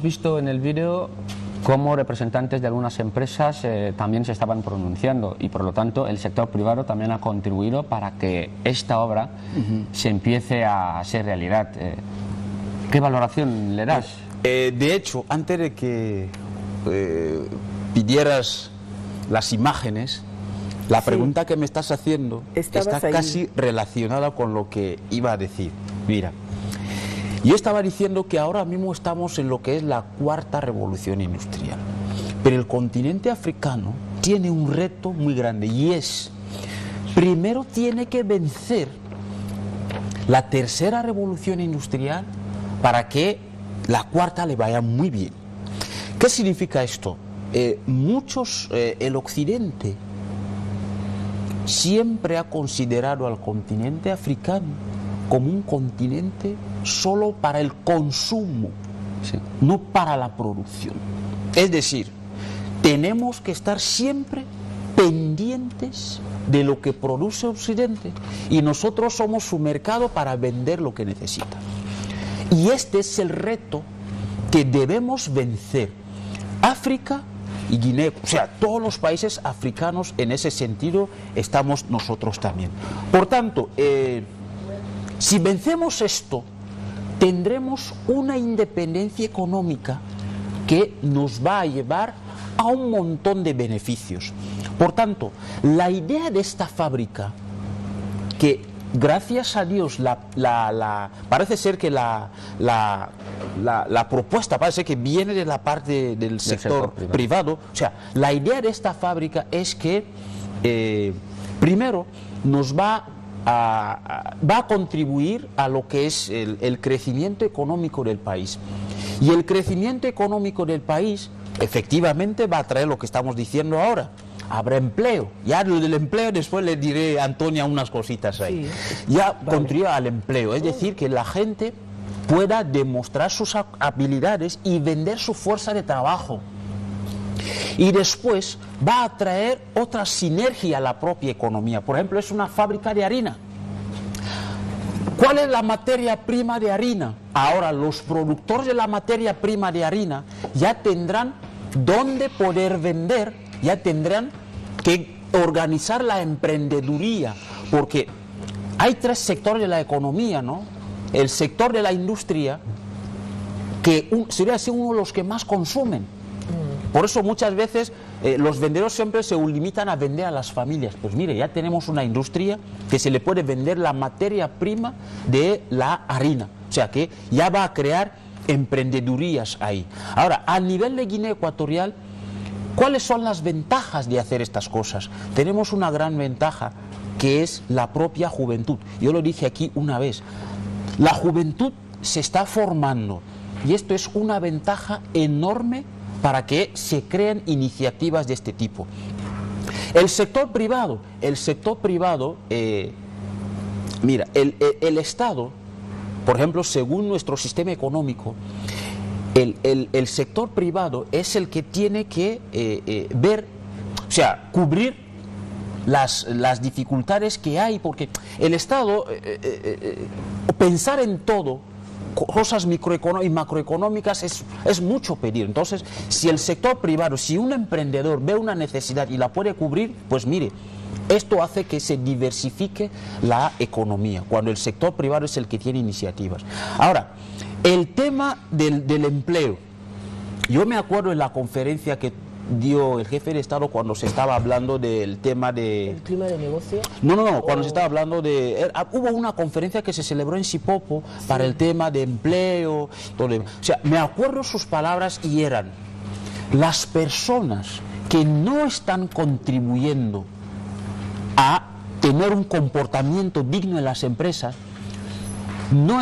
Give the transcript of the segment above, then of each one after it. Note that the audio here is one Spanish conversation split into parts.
Visto en el vídeo cómo representantes de algunas empresas también se estaban pronunciando y por lo tanto el sector privado también ha contribuido para que esta obra se empiece a ser realidad. ¿Qué valoración le das? De hecho, antes de que pidieras las imágenes, la pregunta que me estás haciendo está casi relacionada con lo que iba a decir. Mira, yo estaba diciendo que ahora mismo estamos en lo que es la cuarta revolución industrial, pero el continente africano tiene un reto muy grande y es, primero tiene que vencer la tercera revolución industrial para que la cuarta le vaya muy bien. ¿Qué significa esto? El occidente siempre ha considerado al continente africano como un continente solo para el consumo, no para la producción. Es decir, tenemos que estar siempre pendientes de lo que produce Occidente y nosotros somos su mercado para vender lo que necesita. Y este es el reto que debemos vencer. África y Guinea, o sea, todos los países africanos en ese sentido estamos nosotros también. Por tanto, si vencemos esto, tendremos una independencia económica que nos va a llevar a un montón de beneficios. Por tanto, la idea de esta fábrica, que gracias a Dios parece ser que la propuesta parece que viene de la parte del sector privado. O sea, la idea de esta fábrica es que primero nos va a contribuir a lo que es el crecimiento económico del país. Y el crecimiento económico del país efectivamente va a traer lo que estamos diciendo ahora. Habrá empleo. Ya lo del empleo después le diré a Antonia unas cositas ahí. Sí. Ya contribuye al empleo. Es decir, que la gente pueda demostrar sus habilidades y vender su fuerza de trabajo. Y después va a traer otra sinergia a la propia economía. Por ejemplo, es una fábrica de harina. ¿Cuál es la materia prima de harina? Ahora los productores de la materia prima de harina ya tendrán dónde poder vender, ya tendrán que organizar la emprendeduría, porque hay tres sectores de la economía, ¿no? El sector de la industria, que sería así uno de los que más consumen. Por eso muchas veces los vendedores siempre se limitan a vender a las familias. Pues mire, ya tenemos una industria que se le puede vender la materia prima de la harina. O sea que ya va a crear emprendedurías ahí. Ahora, a nivel de Guinea Ecuatorial, ¿cuáles son las ventajas de hacer estas cosas? Tenemos una gran ventaja, que es la propia juventud. Yo lo dije aquí una vez. La juventud se está formando y esto es una ventaja enorme para que se creen iniciativas de este tipo. El sector privado, mira, el Estado, por ejemplo, según nuestro sistema económico, el sector privado es el que tiene que ver, o sea, cubrir las dificultades que hay, porque el Estado, pensar en todo, cosas microeconómicas y macroeconómicas es mucho pedir. Entonces, si el sector privado, si un emprendedor ve una necesidad y la puede cubrir, pues mire, esto hace que se diversifique la economía, cuando el sector privado es el que tiene iniciativas. Ahora, el tema del empleo. Yo me acuerdo en la conferencia que dio el jefe de Estado cuando se estaba hablando del tema de... ¿El clima de negocio? No, cuando se estaba hablando de... Hubo una conferencia que se celebró en Sipopo para el tema de empleo, todo. O sea, me acuerdo sus palabras y eran: las personas que no están contribuyendo a tener un comportamiento digno en las empresas, no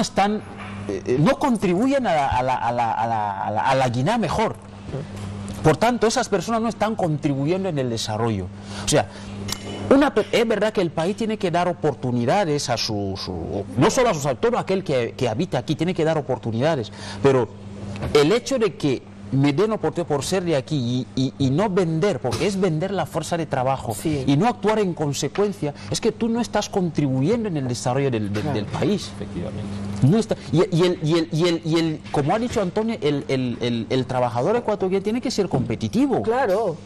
contribuyen a la Guinea mejor. Por tanto, esas personas no están contribuyendo en el desarrollo. O sea, es verdad que el país tiene que dar oportunidades a no solo a todo aquel que habita aquí, tiene que dar oportunidades, pero el hecho de que me den oportunidad por ser de aquí y no vender, porque es vender la fuerza de trabajo y no actuar en consecuencia, es que tú no estás contribuyendo en el desarrollo del país. Efectivamente. No está, como ha dicho Antonio, el trabajador ecuatoriano tiene que ser competitivo. Claro.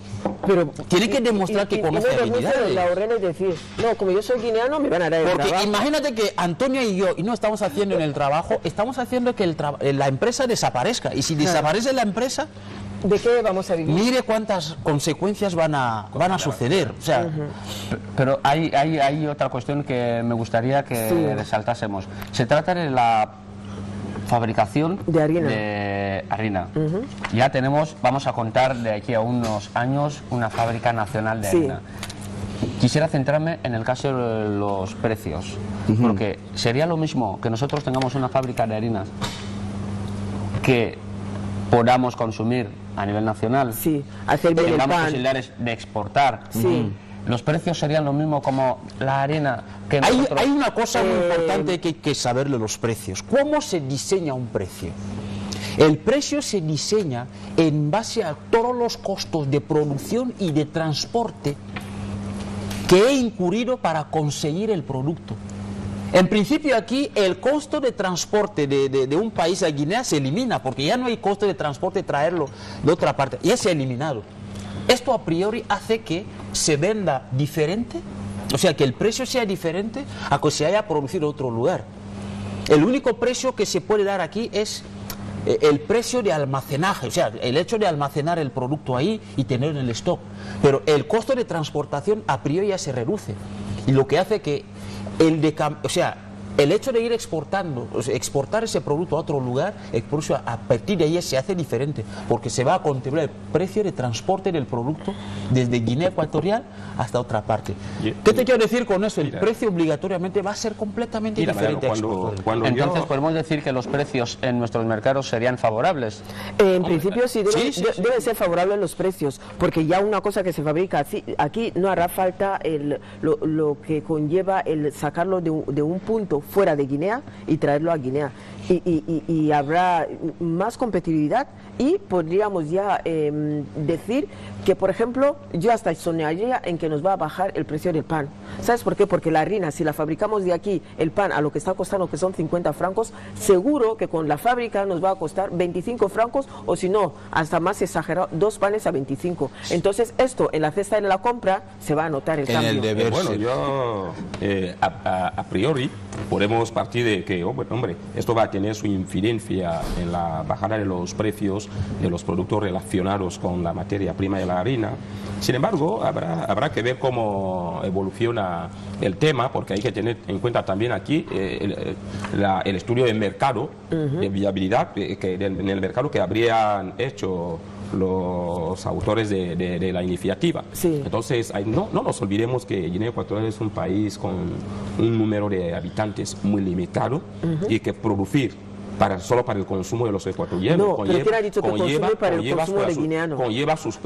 Pero tiene que demostrar que conoce habilidades. Y decir, no, como yo soy guineano, me van a dar el Porque trabajo. imagínate que Antonio y yo, y no estamos haciendo en el trabajo, estamos haciendo que la empresa desaparezca. Y si desaparece la empresa, ¿de qué vamos a vivir? mire cuántas consecuencias van a suceder. O sea, pero hay otra cuestión que me gustaría que resaltásemos. Se trata de la fabricación de harina. Ya tenemos, vamos a contar de aquí a unos años, una fábrica nacional de harina. Quisiera centrarme en el caso de los precios, porque sería lo mismo que nosotros tengamos una fábrica de harinas que podamos consumir a nivel nacional, hacer bien tengamos el pan, posibilidades de exportar. Los precios serían lo mismo como la harina que nosotros... Hay una cosa muy importante que hay que saber de los precios. ¿Cómo se diseña un precio? El precio se diseña en base a todos los costos de producción y de transporte que he incurrido para conseguir el producto. En principio aquí el costo de transporte de un país a Guinea se elimina, porque ya no hay costo de transporte traerlo de otra parte, ya se ha eliminado. Esto a priori hace que se venda diferente, o sea, que el precio sea diferente a que se haya producido en otro lugar. El único precio que se puede dar aquí es el precio de almacenaje, o sea, el hecho de almacenar el producto ahí y tenerlo en el stock. Pero el costo de transportación a priori ya se reduce, y lo que hace que el hecho de ir exportando, o sea, exportar ese producto a otro lugar, a partir de ahí se hace diferente, porque se va a contemplar el precio de transporte del producto desde Guinea Ecuatorial hasta otra parte. ¿Qué te quiero decir con eso? El precio obligatoriamente va a ser completamente diferente. Entonces podemos decir que los precios en nuestros mercados serían favorables. En principio sí, deben ser favorables los precios, porque ya una cosa que se fabrica aquí no hará falta lo que conlleva el sacarlo de un punto fuera de Guinea y traerlo a Guinea, y habrá más competitividad, y podríamos ya decir que, por ejemplo, yo hasta soñaría en que nos va a bajar el precio del pan. ¿Sabes por qué? Porque la harina, si la fabricamos de aquí, el pan a lo que está costando, que son 50 francos, seguro que con la fábrica nos va a costar 25 francos, o si no, hasta más exagerado, 2 panes a 25. Entonces esto en la cesta de la compra se va a notar el cambio. Bueno, yo a priori podemos partir de que, hombre, esto va a tener su incidencia en la bajada de los precios de los productos relacionados con la materia prima de la harina. Sin embargo, habrá que ver cómo evoluciona el tema, porque hay que tener en cuenta también aquí el estudio de mercado, de viabilidad en el mercado que habrían hecho los autores de la iniciativa. Entonces, no nos olvidemos que Guinea Ecuatorial es un país con un número de habitantes muy limitado, y que producir solo para el consumo de los ecuatorianos. No, pero ¿quién ha dicho que consume para el consumo de guineano?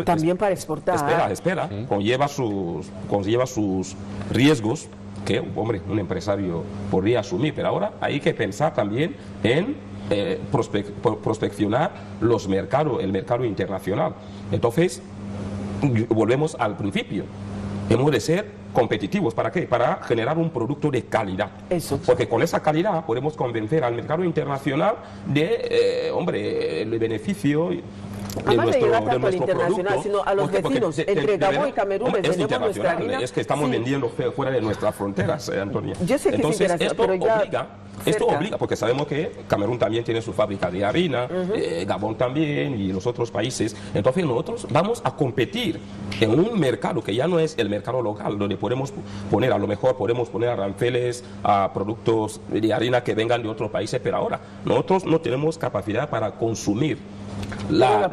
También para exportar. Espera, conlleva sus riesgos que, hombre, un empresario podría asumir, pero ahora hay que pensar también en prospeccionar el mercado internacional. Entonces, volvemos al principio. Hemos de ser competitivos. ¿Para qué? Para generar un producto de calidad. Porque con esa calidad podemos convencer al mercado internacional el beneficio de nuestro internacional, sino a los vecinos. Entre Gabón y Camerún vendemos nuestra harina. Es que estamos vendiendo fuera de nuestras fronteras, Antonia. Yo sé que entonces, esto obliga, porque sabemos que Camerún también tiene su fábrica de harina, Gabón también, y los otros países. Entonces nosotros vamos a competir en un mercado que ya no es el mercado local, donde podemos poner aranceles a productos de harina que vengan de otros países, pero ahora nosotros no tenemos capacidad para consumir la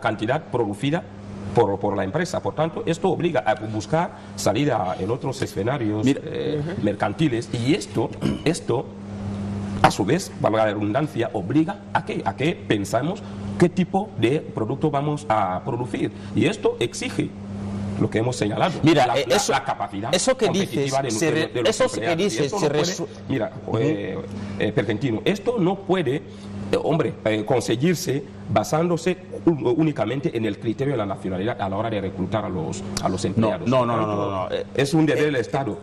cantidad producida por la empresa. Por tanto, esto obliga a buscar salida en otros escenarios mercantiles, y esto a su vez, valga la redundancia, obliga a que pensamos qué tipo de producto vamos a producir, y esto exige lo que hemos señalado. Mira, la capacidad eso que competitiva dices, Pergentino, esto no puede conseguirse basándose únicamente en el criterio de la nacionalidad a la hora de reclutar a los empleados. No. Es un deber del Estado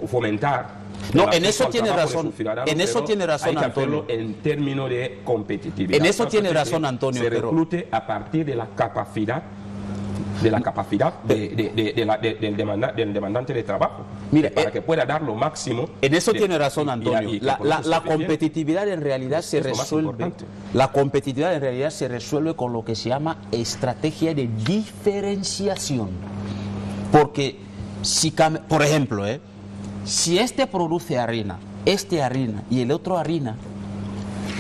fomentar. No, en eso tiene razón. En eso tiene razón, Antonio. En términos de competitividad. En eso tiene razón, Antonio. Se reclute a partir de la capacidad del demandante de trabajo. Mire, para que pueda dar lo máximo. En eso tiene razón, Antonio. La competitividad en realidad se resuelve. La competitividad en realidad se resuelve con lo que se llama estrategia de diferenciación. Porque si, por ejemplo, si este produce harina, y el otro harina,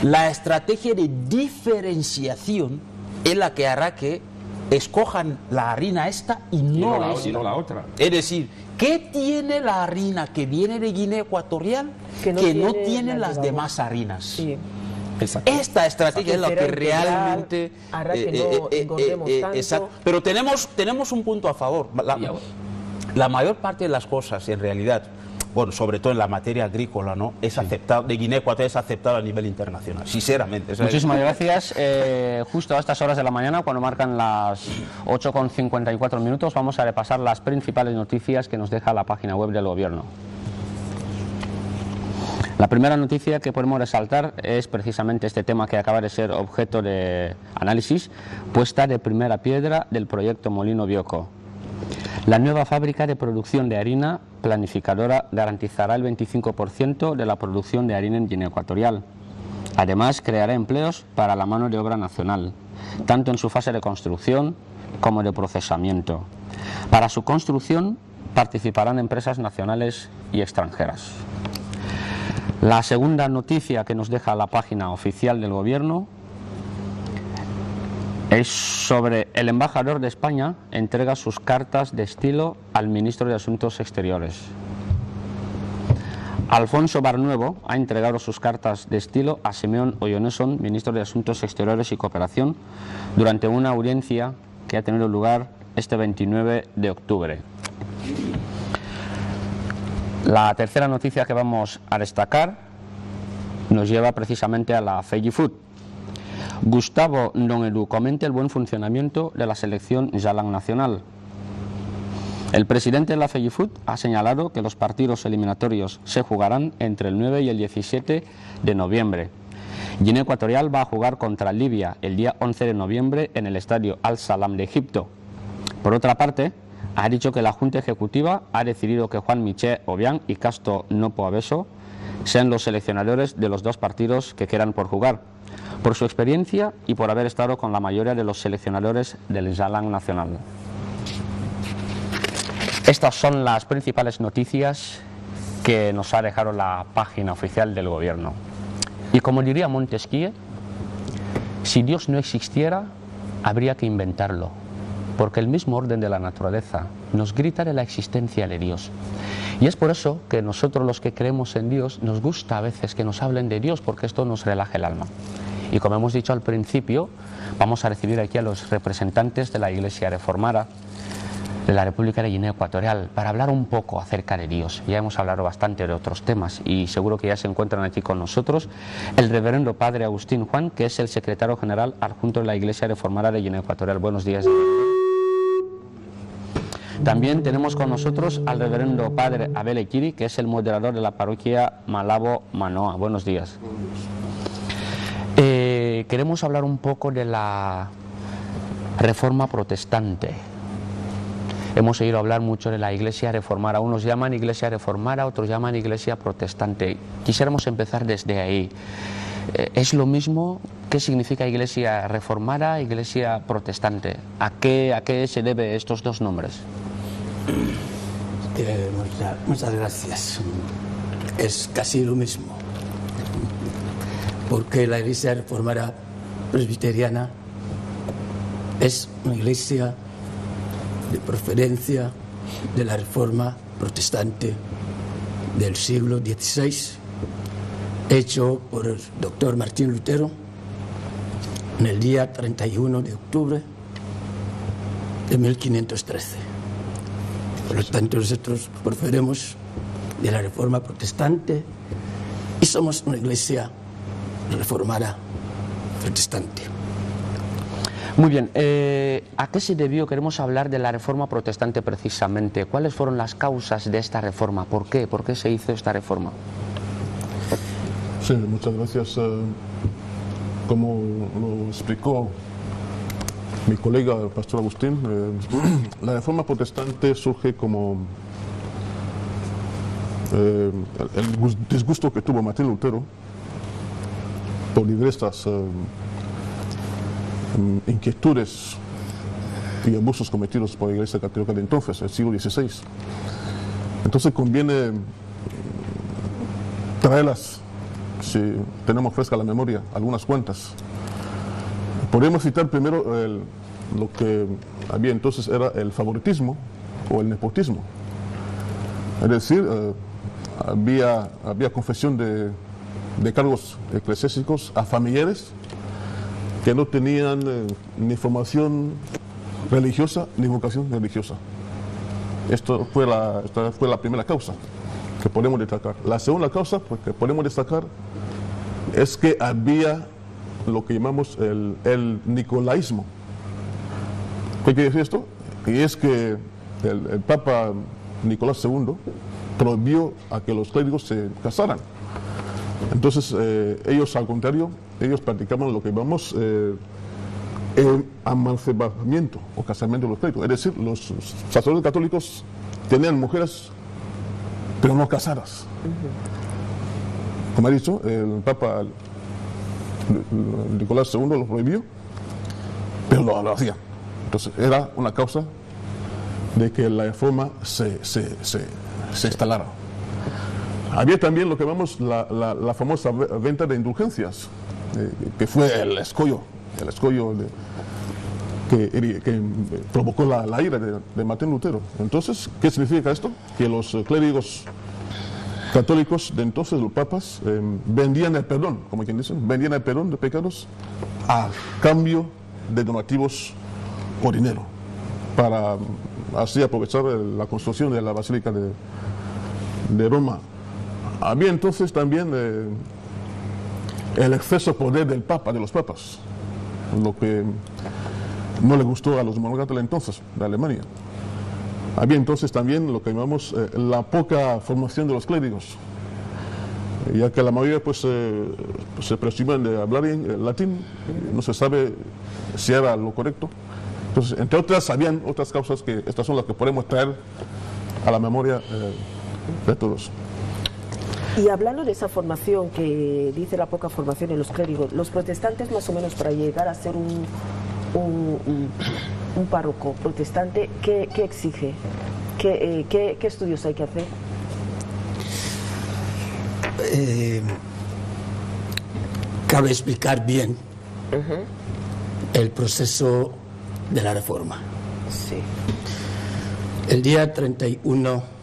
la estrategia de diferenciación es la que hará que escojan la harina esta y no la otra. Es decir, ¿qué tiene la harina que viene de Guinea Ecuatorial que no tiene las demás harinas? Sí. Esta estrategia es la que realmente hará que no engordemos tanto. Pero tenemos un punto a favor. La mayor parte de las cosas, en realidad, bueno, sobre todo en la materia agrícola, ¿no? Es aceptado, de Guinea Ecuatorial es aceptado a nivel internacional, sinceramente. Muchísimas gracias. Justo a estas horas de la mañana, cuando marcan las 8:54, vamos a repasar las principales noticias que nos deja la página web del Gobierno. La primera noticia que podemos resaltar es precisamente este tema que acaba de ser objeto de análisis, puesta de primera piedra del proyecto Molino Bioko. La nueva fábrica de producción de harina planificadora garantizará el 25% de la producción de harina en Guinea Ecuatorial. Además, creará empleos para la mano de obra nacional, tanto en su fase de construcción como de procesamiento. Para su construcción participarán empresas nacionales y extranjeras. La segunda noticia que nos deja la página oficial del Gobierno es sobre el embajador de España entrega sus cartas de estilo al ministro de Asuntos Exteriores. Alfonso Barnuevo ha entregado sus cartas de estilo a Simeón Oyoneson, ministro de Asuntos Exteriores y Cooperación, durante una audiencia que ha tenido lugar este 29 de octubre. La tercera noticia que vamos a destacar nos lleva precisamente a la FEGIFOOD. Gustavo Ndongedu comenta el buen funcionamiento de la selección Jalang nacional. El presidente de la FEGIFOOD ha señalado que los partidos eliminatorios se jugarán entre el 9 y el 17 de noviembre. Guinea Ecuatorial va a jugar contra Libia el día 11 de noviembre en el estadio Al Salam de Egipto. Por otra parte, ha dicho que la Junta Ejecutiva ha decidido que Juan Miché Obiang y Casto Nopo Abeso sean los seleccionadores de los dos partidos que quedan por jugar, por su experiencia y por haber estado con la mayoría de los seleccionadores del Jalang nacional. Estas son las principales noticias que nos ha dejado la página oficial del Gobierno. Y como diría Montesquieu, si Dios no existiera, habría que inventarlo, porque el mismo orden de la naturaleza nos grita de la existencia de Dios. Y es por eso que nosotros, los que creemos en Dios, nos gusta a veces que nos hablen de Dios, porque esto nos relaja el alma. Y como hemos dicho al principio, vamos a recibir aquí a los representantes de la Iglesia Reformada de la República de Guinea Ecuatorial para hablar un poco acerca de Dios. Ya hemos hablado bastante de otros temas y seguro que ya se encuentran aquí con nosotros el reverendo Padre Agustín Juan, que es el secretario general adjunto de la Iglesia Reformada de Guinea Ecuatorial. Buenos días. También tenemos con nosotros al reverendo Padre Abel Equiri, que es el moderador de la parroquia Malabo Manoa. Buenos días. Queremos hablar un poco de la reforma protestante. Hemos oído hablar mucho de la Iglesia Reformada. Unos llaman Iglesia Reformada, otros llaman Iglesia Protestante. Quisiéramos empezar desde ahí. ¿Es lo mismo? ¿Qué significa Iglesia Reformada, Iglesia Protestante? ¿A qué se debe estos dos nombres? Muchas gracias. Es casi lo mismo. Porque la Iglesia Reformada Presbiteriana es una iglesia de procedencia de la Reforma Protestante del siglo XVI, hecho por el doctor Martín Lutero en el día 31 de octubre de 1513. Por lo tanto, nosotros procedemos de la Reforma Protestante y somos una iglesia reformada protestante. Muy bien, ¿a qué se debió? Queremos hablar de la reforma protestante precisamente. ¿Cuáles fueron las causas de esta reforma? ¿Por qué? ¿Por qué se hizo esta reforma? Sí, muchas gracias. Como lo explicó mi colega, el pastor Agustín, la reforma protestante surge como el disgusto que tuvo Martín Lutero por diversas inquietudes y abusos cometidos por la Iglesia Católica de entonces, el siglo XVI. Entonces conviene traerlas, si tenemos fresca la memoria, algunas cuantas. Podemos citar primero lo que había entonces era el favoritismo o el nepotismo. Es decir, había confesión de cargos eclesiásticos a familiares que no tenían ni formación religiosa ni vocación religiosa. Esta fue la primera causa que podemos destacar. La segunda causa que podemos destacar es que había lo que llamamos el nicolaísmo. ¿Qué quiere decir esto? Y es que el Papa Nicolás II prohibió a que los clérigos se casaran. Entonces ellos, al contrario, ellos practicaban lo que llamamos el amancipamiento o casamiento de los clérigos. Es decir, los sacerdotes católicos tenían mujeres, pero no casadas. Como he dicho, el Papa Nicolás II lo prohibió, pero lo hacía. Entonces era una causa de que la reforma se instalara. Había también lo que llamamos la famosa venta de indulgencias, que fue el escollo que provocó la ira de Martín Lutero. Entonces, ¿qué significa esto? Que los clérigos católicos de entonces, los papas, vendían el perdón, como quien dice, vendían el perdón de pecados a cambio de donativos o dinero, para así aprovechar la construcción de la Basílica de Roma. Había entonces también el exceso de poder del Papa, de los papas, lo que no le gustó a los monarcas de entonces, de Alemania. Había entonces también lo que llamamos la poca formación de los clérigos, ya que la mayoría pues, se presumían de hablar en latín, no se sabe si era lo correcto. Entonces, entre otras, habían otras causas que estas son las que podemos traer a la memoria de todos. Y hablando de esa formación que dice la poca formación en los clérigos, los protestantes más o menos para llegar a ser un párroco protestante, ¿qué exige? ¿Qué estudios hay que hacer? Cabe explicar bien el proceso de la reforma. Sí. El día 31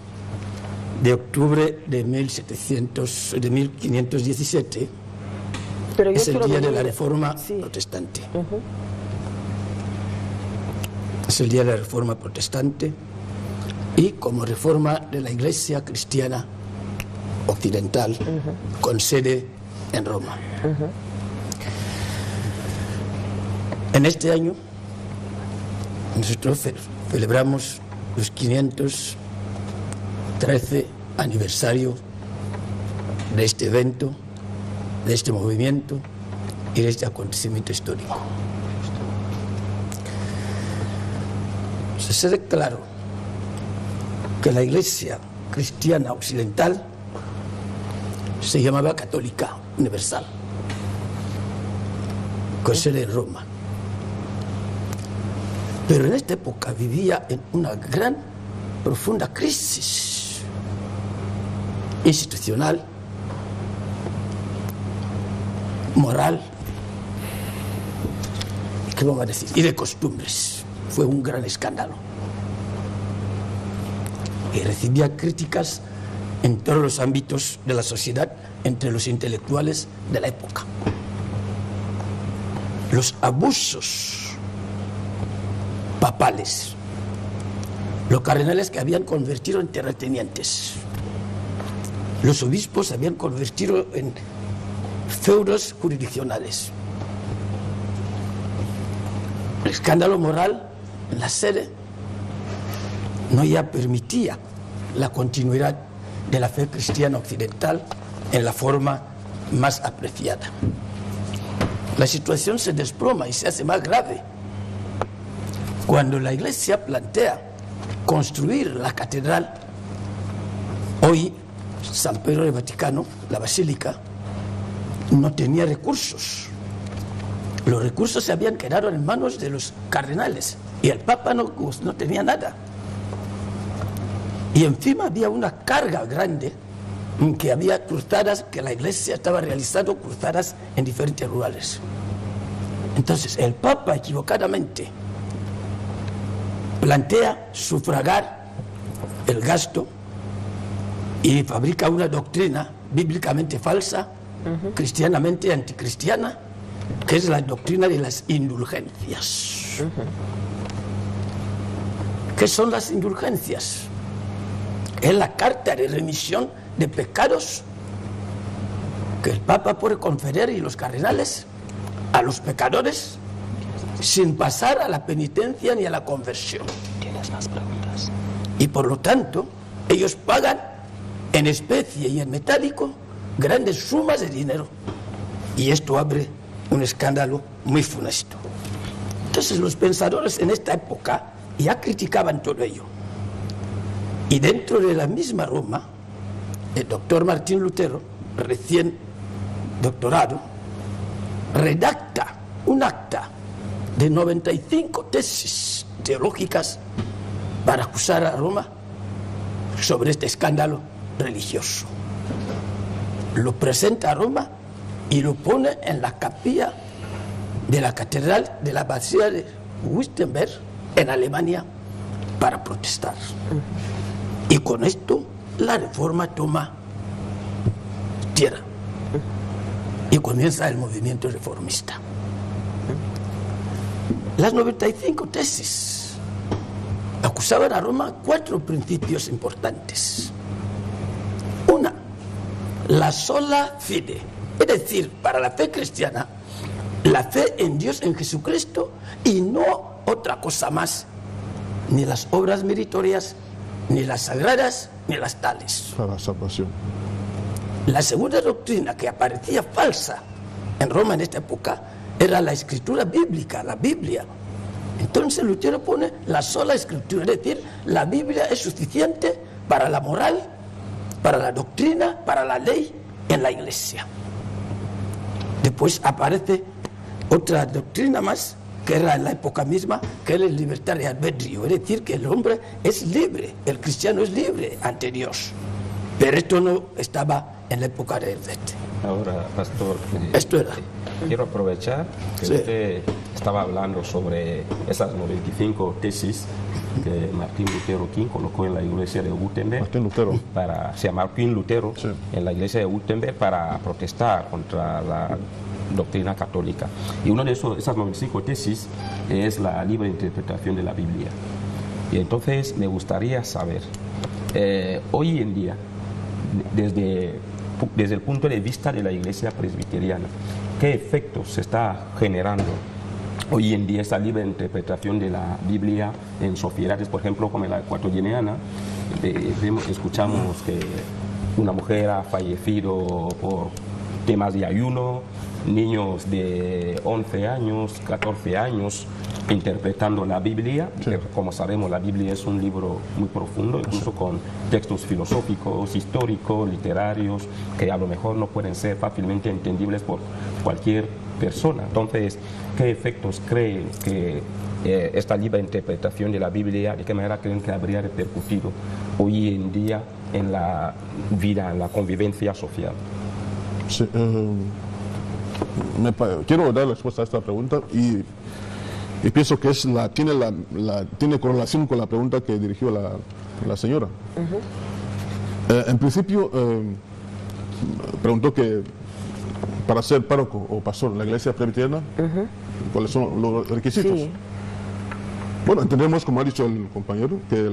de octubre de 1517 es el día de la reforma protestante. Es el día de la reforma protestante y como reforma de la Iglesia cristiana occidental con sede en Roma. En este año nosotros celebramos los 513 aniversario de este evento, de este movimiento y de este acontecimiento histórico. Se sabe claro que la Iglesia cristiana occidental se llamaba Católica Universal, con sede en Roma. Pero en esta época vivía en una gran, profunda crisis institucional, moral, ¿qué vamos a decir? Y de costumbres. Fue un gran escándalo. Y recibía críticas en todos los ámbitos de la sociedad, entre los intelectuales de la época. Los abusos papales, los cardenales que habían convertido en terratenientes, los obispos se habían convertido en feudos jurisdiccionales. El escándalo moral en la sede no ya permitía la continuidad de la fe cristiana occidental en la forma más apreciada. La situación se desploma y se hace más grave cuando la Iglesia plantea construir la catedral. Hoy San Pedro del Vaticano, la basílica, no tenía recursos. Los recursos se habían quedado en manos de los cardenales y el Papa no tenía nada. Y encima había una carga grande, que había cruzadas, que la Iglesia estaba realizando cruzadas en diferentes lugares. Entonces el Papa equivocadamente plantea sufragar el gasto y fabrica una doctrina bíblicamente falsa, cristianamente anticristiana, que es la doctrina de las indulgencias. ¿Qué son las indulgencias? Es la carta de remisión de pecados que el Papa puede conceder y los cardenales a los pecadores sin pasar a la penitencia ni a la conversión. ¿Tienes más preguntas? Y por lo tanto, ellos pagan en especie y en metálico grandes sumas de dinero. Y esto abre un escándalo muy funesto. Entonces los pensadores en esta época ya criticaban todo ello. Y dentro de la misma Roma, el doctor Martín Lutero, recién doctorado, redacta un acta de 95 tesis teológicas para acusar a Roma sobre este escándalo religioso. Lo presenta a Roma y lo pone en la capilla de la catedral de la Basílica de Wittenberg, en Alemania, para protestar. Y con esto la reforma toma tierra y comienza el movimiento reformista. Las 95 tesis acusaban a Roma 4 principios importantes. Una, la sola fide, es decir, para la fe cristiana, la fe en Dios, en Jesucristo, y no otra cosa más, ni las obras meritorias, ni las sagradas, ni las tales. Para salvación. La segunda doctrina que aparecía falsa en Roma en esta época era la escritura bíblica, la Biblia. Entonces Lutero pone la sola escritura, es decir, la Biblia es suficiente para la moral, para la doctrina, para la ley en la Iglesia. Después aparece otra doctrina más, que era en la época misma, que era la libertad de albedrío, es decir, que el hombre es libre, el cristiano es libre ante Dios. Pero esto no estaba en la época de Helvet. Ahora, pastor, Esto era. quiero aprovechar que Sí. usted estaba hablando sobre esas 95 tesis que Martín Lutero King colocó en la iglesia de Wittenberg. Martín Lutero. Se llama Martín Lutero, Sí. en la iglesia de Wittenberg, para protestar contra la doctrina católica. Y una de esas 95 tesis es la libre interpretación de la Biblia. Y entonces me gustaría saber, hoy en día, desde el punto de vista de la iglesia presbiteriana, ¿qué efectos se está generando hoy en día esa libre interpretación de la Biblia en sociedades, por ejemplo, como la ecuatoriana? Escuchamos que una mujer ha fallecido por temas de ayuno, niños de 11 años, 14 años interpretando la Biblia. Sí. Como sabemos, la Biblia es un libro muy profundo, incluso con textos filosóficos, históricos, literarios, que a lo mejor no pueden ser fácilmente entendibles por cualquier persona. Entonces, ¿qué efectos creen que esta libre interpretación de la Biblia, de qué manera creen que habría repercutido hoy en día en la vida, en la convivencia social? Sí, quiero dar respuesta a esta pregunta y pienso que tiene correlación con la pregunta que dirigió la señora. En principio, preguntó que para ser párroco o pastor en la iglesia presbiteriana, ¿cuáles son los requisitos? Sí. Bueno, entendemos, como ha dicho el compañero, que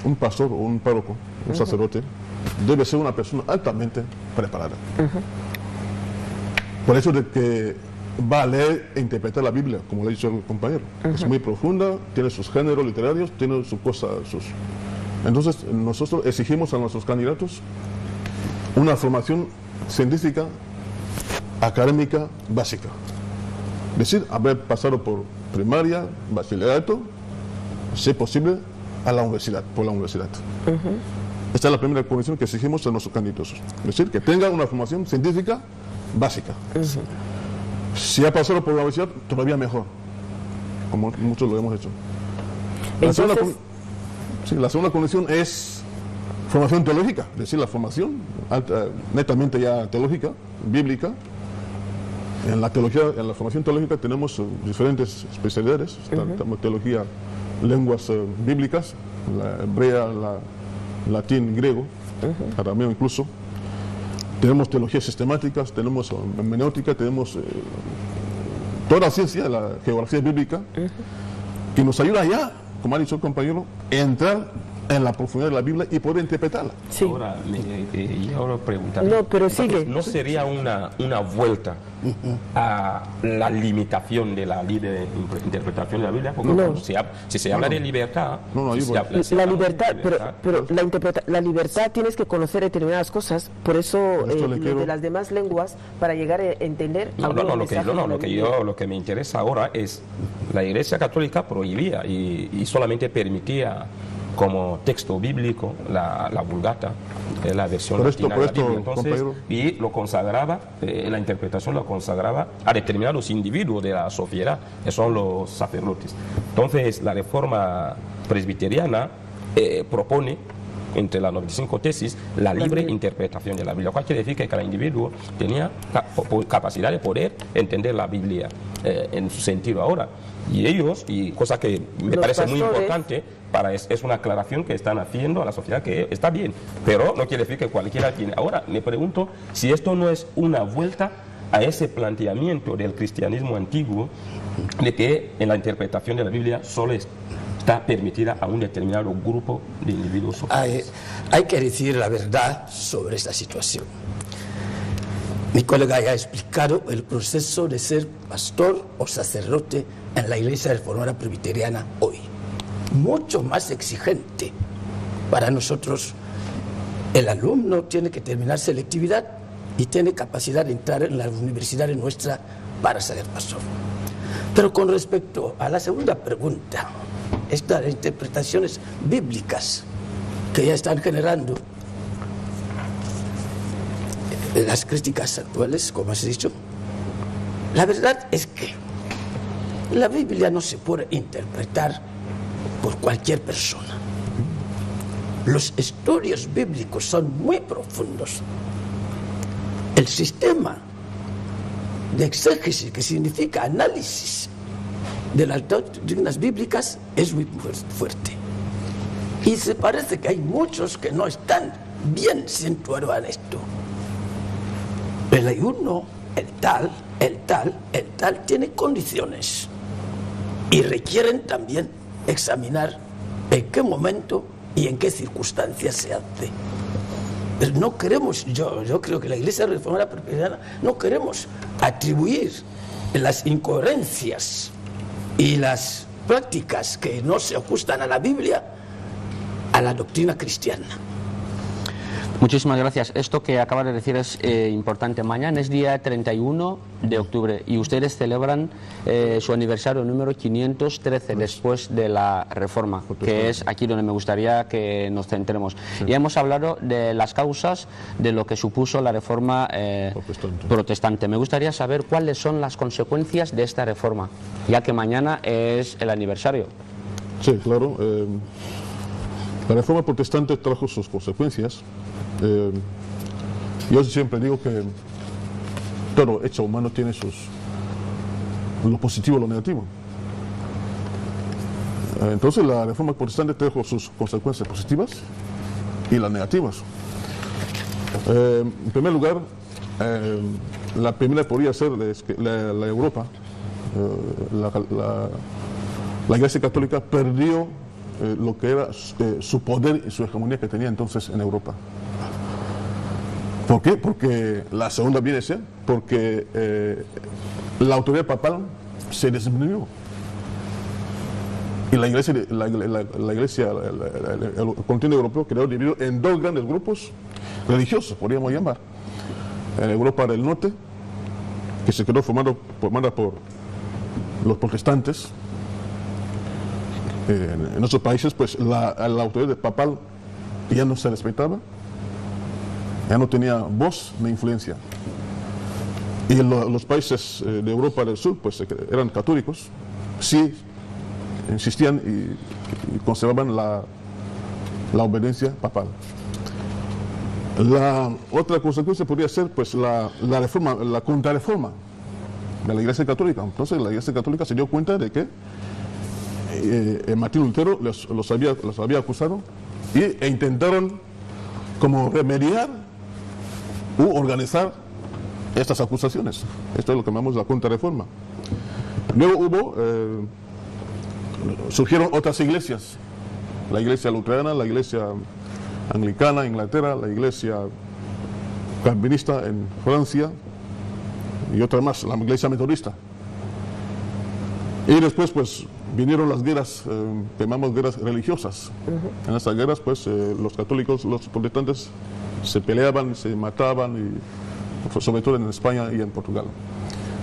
un pastor o un párroco, un sacerdote, debe ser una persona altamente preparada. Por eso de que va a leer e interpretar la Biblia, como le ha dicho el compañero. Es muy profunda, tiene sus géneros literarios, tiene sus cosas, Entonces, nosotros exigimos a nuestros candidatos una formación científica, académica, básica. Es decir, haber pasado por primaria, bachillerato, si es posible, a la universidad, por la universidad. Esta es la primera condición que exigimos a nuestros candidatos. Es decir, que tengan una formación científica básica. Si ha pasado por la universidad, todavía mejor, como muchos lo hemos hecho. La segunda condición es formación teológica, es decir, la formación netamente ya teológica, bíblica. En la teología, en la formación teológica tenemos diferentes especialidades, teología, lenguas bíblicas, la hebrea, latín, griego, arameo incluso. Tenemos teologías sistemáticas, tenemos hermenéutica, tenemos toda la ciencia, la geografía bíblica, que nos ayuda ya, como ha dicho el compañero, a entrar en la profundidad de la Biblia y poder interpretarla. Sí. Ahora, yo preguntaría, no, pero sigue. ¿No sería una vuelta a la limitación de la libre interpretación de la Biblia? Porque No. si se habla de libertad, La libertad, pero la libertad tienes que conocer determinadas cosas, por eso de las demás lenguas, para llegar a entender. Lo que me interesa ahora es la Iglesia Católica prohibía y solamente permitía como texto bíblico la Vulgata, la versión latina de la Biblia. Entonces, y lo consagraba, la interpretación lo consagraba a determinados individuos de la sociedad, que son los sacerdotes. Entonces, la reforma presbiteriana propone, entre las 95 tesis, la libre interpretación de la Biblia. ¿Cuál quiere decir? Que cada individuo tenía capacidad de poder entender la Biblia en su sentido ahora. Y ellos, y cosa que me parece muy importante, es una aclaración que están haciendo a la sociedad, que está bien, pero no quiere decir que cualquiera tiene. Ahora, me pregunto si esto no es una vuelta a ese planteamiento del cristianismo antiguo, de que en la interpretación de la Biblia solo está permitida a un determinado grupo de individuos sociales. Hay que decir la verdad sobre esta situación. Mi colega ya ha explicado el proceso de ser pastor o sacerdote en la Iglesia Reformada Presbiteriana hoy. Mucho más exigente. Para nosotros, el alumno tiene que terminar selectividad y tiene capacidad de entrar en las universidades nuestras para ser pastor. Pero con respecto a la segunda pregunta, estas interpretaciones bíblicas que ya están generando las críticas actuales, como has dicho, la verdad es que la Biblia no se puede interpretar por cualquier persona. Los estudios bíblicos son muy profundos. El sistema de exégesis, que significa análisis de las doctrinas bíblicas, es muy fuerte. Y se parece que hay muchos que no están bien situados en esto. El ayuno, el tal, tiene condiciones y requieren también examinar en qué momento y en qué circunstancias se hace. Pero no queremos, yo creo que la Iglesia Reformada Presbiteriana no queremos atribuir las incoherencias y las prácticas que no se ajustan a la Biblia a la doctrina cristiana. Muchísimas gracias. Esto que acaba de decir es importante. Mañana es día 31 de octubre y ustedes celebran su aniversario número 513 después de la Reforma, que es aquí donde me gustaría que nos centremos. Sí. Ya hemos hablado de las causas de lo que supuso la Reforma protestante. Me gustaría saber cuáles son las consecuencias de esta reforma, ya que mañana es el aniversario. Sí, claro. La Reforma protestante trajo sus consecuencias. Yo siempre digo que todo hecho humano tiene lo positivo y lo negativo. Entonces la Reforma protestante trajo sus consecuencias positivas y las negativas. En primer lugar, la primera podría ser la Europa. La Iglesia Católica perdió lo que era su poder y su hegemonía que tenía entonces en Europa. ¿Por qué? Porque la segunda viene a ser porque la autoridad papal se disminuyó. Y la iglesia, el continente europeo quedó dividido en dos grandes grupos religiosos, podríamos llamar. En Europa del Norte, que se quedó formada por los protestantes. En esos países, pues la autoridad papal ya no se respetaba, ya no tenía voz ni influencia. Y los países de Europa del Sur, pues eran católicos, sí insistían y conservaban la obediencia papal. La otra consecuencia podría ser pues la reforma, la contrarreforma de la Iglesia Católica. Entonces la Iglesia Católica se dio cuenta de que Martín Lutero los había acusado e intentaron como remediar u organizar estas acusaciones. Esto es lo que llamamos la contrarreforma. Luego surgieron otras iglesias, la iglesia luterana, la iglesia anglicana en Inglaterra, la iglesia calvinista en Francia y otra más, la iglesia metodista. Y después pues vinieron las guerras, que llamamos guerras religiosas. En estas guerras pues los católicos, los protestantes se peleaban, se mataban, y, sobre todo en España y en Portugal.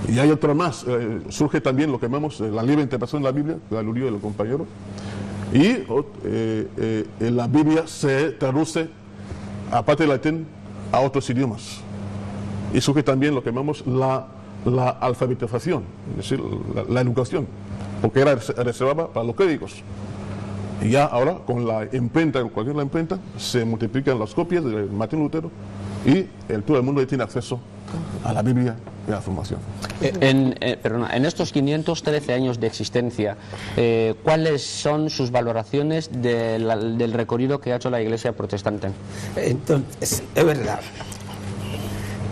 Y hay otra más, surge también lo que llamamos la libre interpretación de la Biblia, que aludió el compañero, y la Biblia se traduce, aparte del latín, a otros idiomas. Y surge también lo que llamamos la alfabetización, es decir, la educación, porque era reservada para los clérigos. Y ya ahora, con la imprenta, cualquier imprenta, se multiplican las copias de Martín Lutero y todo el mundo tiene acceso a la Biblia y a la formación. En estos 513 años de existencia, ¿cuáles son sus valoraciones del recorrido que ha hecho la Iglesia protestante? Entonces, es verdad,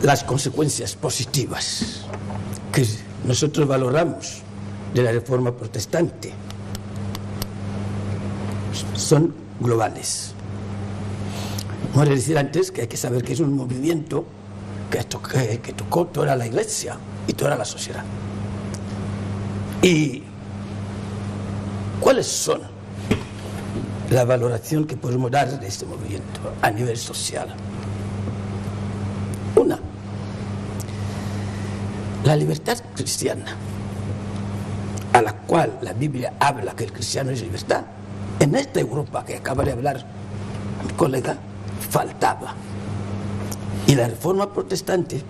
las consecuencias positivas que nosotros valoramos de la Reforma protestante son globales. Vamos a decir antes que hay que saber que es un movimiento que tocó toda la Iglesia y toda la sociedad. ¿Y cuáles son la valoración que podemos dar de este movimiento a nivel social? Una, la libertad cristiana, a la cual la Biblia habla que el cristiano es libertad, en esta Europa que acaba de hablar mi colega, faltaba. Y la Reforma protestante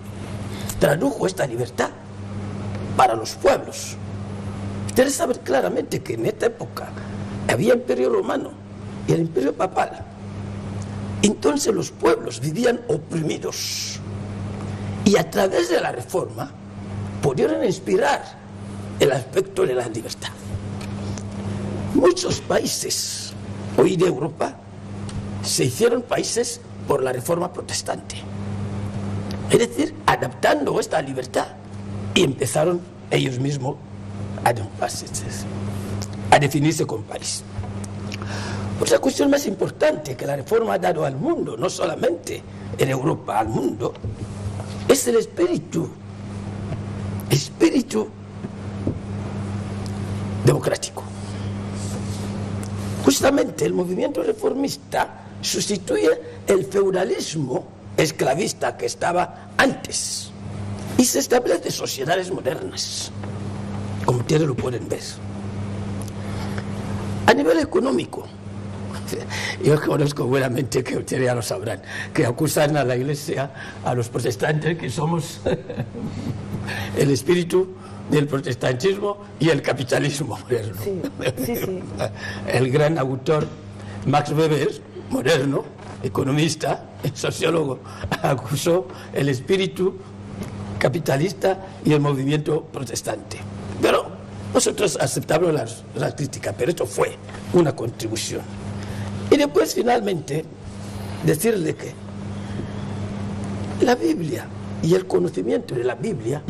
tradujo esta libertad para los pueblos. Ustedes saben claramente que en esta época había imperio romano y el imperio papal. Entonces los pueblos vivían oprimidos. Y a través de la Reforma pudieron inspirar el aspecto de la libertad. Muchos países hoy de Europa se hicieron países por la Reforma protestante. Es decir, adaptando esta libertad, y empezaron ellos mismos a definirse como país. Otra cuestión más importante que la Reforma ha dado al mundo, no solamente en Europa, al mundo, es el espíritu democrático. Justamente el movimiento reformista sustituye el feudalismo esclavista que estaba antes y se establece sociedades modernas, como ustedes lo pueden ver. A nivel económico, yo conozco buenamente, que ustedes ya lo sabrán, que acusan a la Iglesia, a los protestantes, que somos el espíritu del protestantismo y el capitalismo moderno. Sí. El gran autor Max Weber, moderno, economista, sociólogo, acusó el espíritu capitalista y el movimiento protestante. Pero nosotros aceptamos la crítica, pero esto fue una contribución. Y después, finalmente, decirle que la Biblia y el conocimiento de la Biblia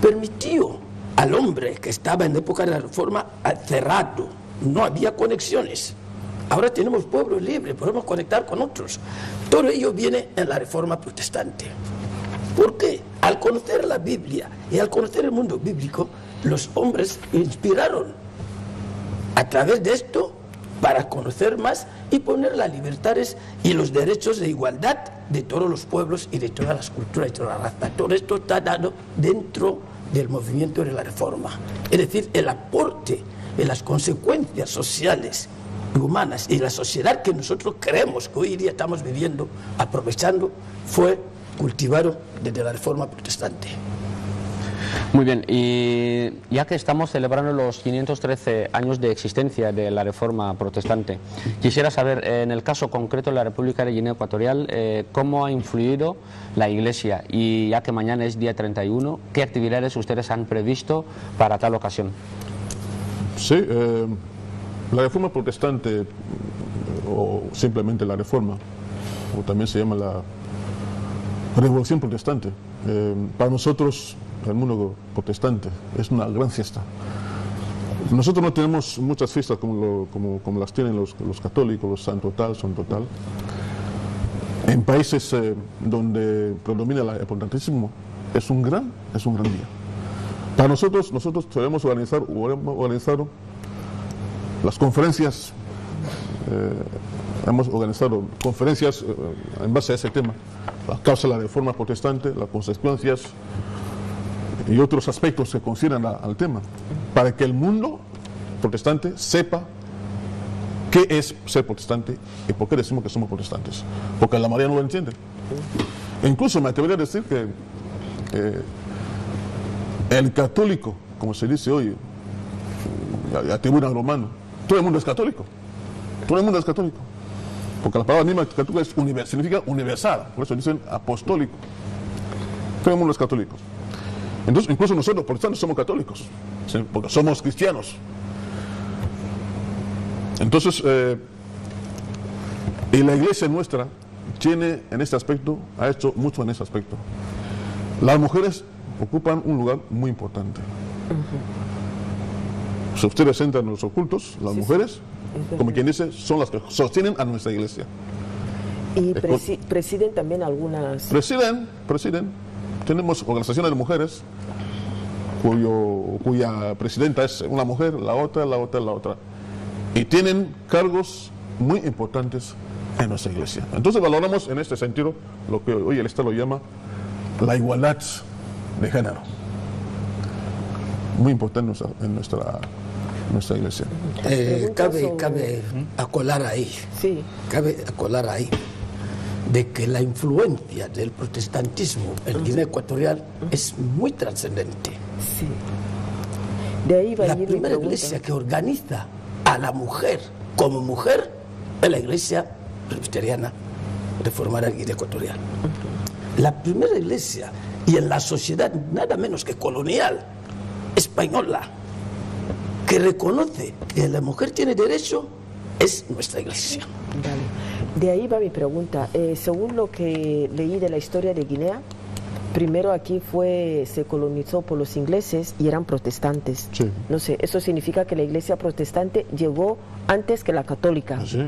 permitió al hombre que estaba en la época de la Reforma cerrado, no había conexiones, ahora tenemos pueblo libre, podemos conectar con otros. Todo ello viene en la Reforma Protestante. ¿Por qué? Al conocer la Biblia y al conocer el mundo bíblico, los hombres inspiraron a través de esto para conocer más y poner las libertades y los derechos de igualdad de todos los pueblos y de todas las culturas y toda la raza. Todo esto está dado dentro del movimiento de la Reforma. Es decir, el aporte de las consecuencias sociales y humanas y la sociedad que nosotros creemos que hoy día estamos viviendo, aprovechando, fue cultivado desde la Reforma Protestante. Muy bien, y ya que estamos celebrando los 513 años de existencia de la Reforma Protestante, quisiera saber, en el caso concreto de la República de Guinea Ecuatorial, cómo ha influido la Iglesia, y ya que mañana es día 31, ¿qué actividades ustedes han previsto para tal ocasión? Sí, la Reforma Protestante, o simplemente la Reforma, o también se llama la Revolución Protestante, para nosotros, el mundo protestante, es una gran fiesta. Nosotros no tenemos muchas fiestas como las tienen los católicos, los santo tal. En países donde predomina el protestantismo, es un gran día. Para nosotros hemos organizado las conferencias, hemos organizado conferencias en base a ese tema, la causa de la Reforma Protestante, las consecuencias y otros aspectos que consideran al tema, para que el mundo protestante sepa qué es ser protestante y por qué decimos que somos protestantes, porque la mayoría no lo entiende. E incluso me atrevería a decir que el católico, como se dice hoy, atribuyen al romano, todo el mundo es católico, porque la palabra misma católico significa universal, por eso dicen apostólico, todo el mundo es católico. Entonces, incluso nosotros, protestantes, somos católicos, ¿sí? Porque somos cristianos. Entonces, y la iglesia nuestra tiene en este aspecto, ha hecho mucho en ese aspecto. Las mujeres ocupan un lugar muy importante. Si ustedes entran en los cultos, las mujeres, como quien dice, son las que sostienen a nuestra iglesia. Y presiden también algunas... Presiden. Tenemos organizaciones de mujeres cuya presidenta es una mujer, la otra. Y tienen cargos muy importantes en nuestra iglesia. Entonces valoramos en este sentido lo que hoy el Estado llama la igualdad de género. Muy importante en nuestra iglesia. Cabe acolar ahí. Sí. Cabe acolar ahí de que la influencia del protestantismo en Guinea Ecuatorial es muy trascendente. Sí. De ahí va la primera iglesia que organiza a la mujer como mujer es la iglesia presbiteriana reformada en Guinea Ecuatorial. La primera iglesia, y en la sociedad nada menos que colonial española, que reconoce que la mujer tiene derecho, es nuestra iglesia. Vale. De ahí va mi pregunta. Según lo que leí de la historia de Guinea, primero aquí se colonizó por los ingleses y eran protestantes. Sí. No sé, eso significa que la iglesia protestante llegó antes que la católica. Sí.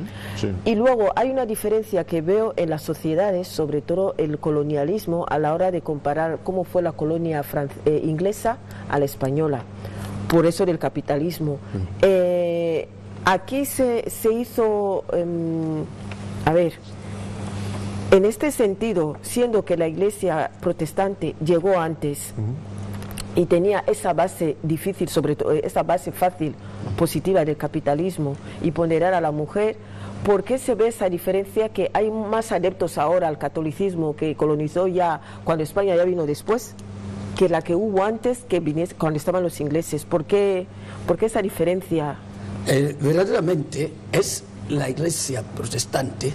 Y luego hay una diferencia que veo en las sociedades, sobre todo el colonialismo, a la hora de comparar cómo fue la colonia inglesa a la española. Por eso del capitalismo. Aquí se hizo... a ver, en este sentido, siendo que la iglesia protestante llegó antes y tenía esa base difícil, sobre todo esa base fácil, positiva del capitalismo y ponderar a la mujer, ¿por qué se ve esa diferencia que hay más adeptos ahora al catolicismo que colonizó ya cuando España ya vino después, que la que hubo antes cuando estaban los ingleses? ¿Por qué esa diferencia? Verdaderamente es la iglesia protestante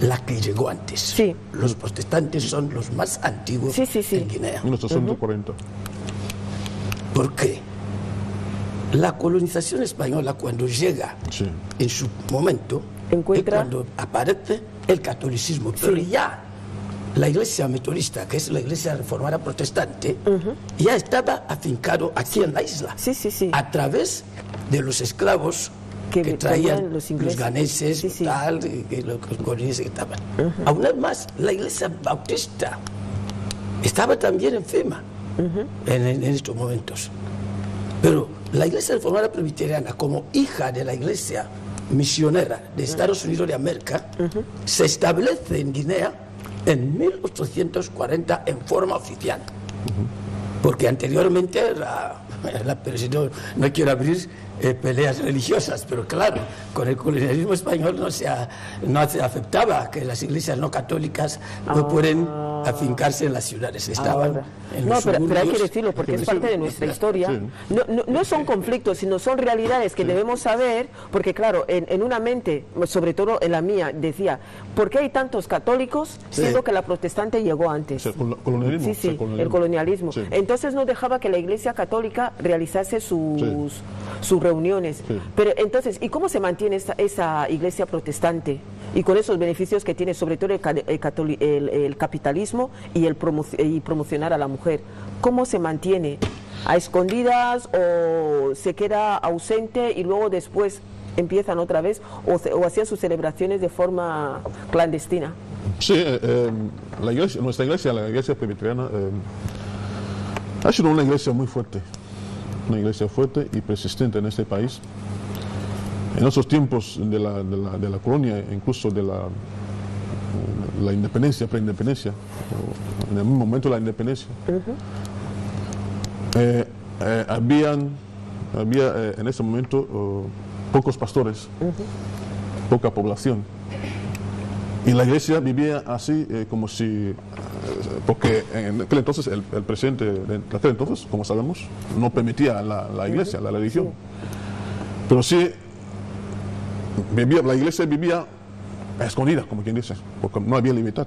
la que llegó antes. Sí. Los protestantes son los más antiguos en Guinea. 1840. ¿Por qué? La colonización española, cuando llega en su momento, es cuando aparece el catolicismo. Pero ya la iglesia metodista, que es la iglesia reformada protestante, ya estaba afincado aquí en la isla. A través de los esclavos que traían los los ganeses, sí, sí. tal, que los colonieses que estaban. Aún más, la iglesia bautista estaba también enferma en estos momentos. Pero la iglesia reformada presbiteriana, como hija de la iglesia misionera de Estados Unidos de América, se establece en Guinea en 1840 en forma oficial. Porque anteriormente no quiero abrir peleas religiosas, pero claro, con el colonialismo español no se aceptaba que las iglesias no católicas no pueden afincarse en las ciudades, estaban en los pero hay que suburbios. decirlo porque es parte de nuestra historia. No son conflictos, sino son realidades que debemos saber, porque claro, en una mente, sobre todo en la mía, decía, ¿por qué hay tantos católicos siendo que la protestante llegó antes? Sí, colonialismo. Sí, el colonialismo. Sí. Entonces no dejaba que la iglesia católica realizase sus reuniones. Sí. Pero entonces, ¿y cómo se mantiene esa iglesia protestante? Y con esos beneficios que tiene, sobre todo el capitalismo y promocionar a la mujer. ¿Cómo se mantiene? ¿A escondidas o se queda ausente y luego después empiezan otra vez o hacían sus celebraciones de forma clandestina? Sí, nuestra iglesia, la iglesia presbiteriana, ha sido una iglesia muy fuerte. Una iglesia fuerte y persistente en este país. En esos tiempos de la colonia, incluso de la independencia, preindependencia, en el mismo momento de la independencia, había en ese momento pocos pastores, poca población. Y la iglesia vivía así como si, porque en aquel entonces el presidente de aquel entonces, como sabemos, no permitía la iglesia, la religión. Pero sí, la iglesia vivía escondida, como quien dice, porque no había libertad.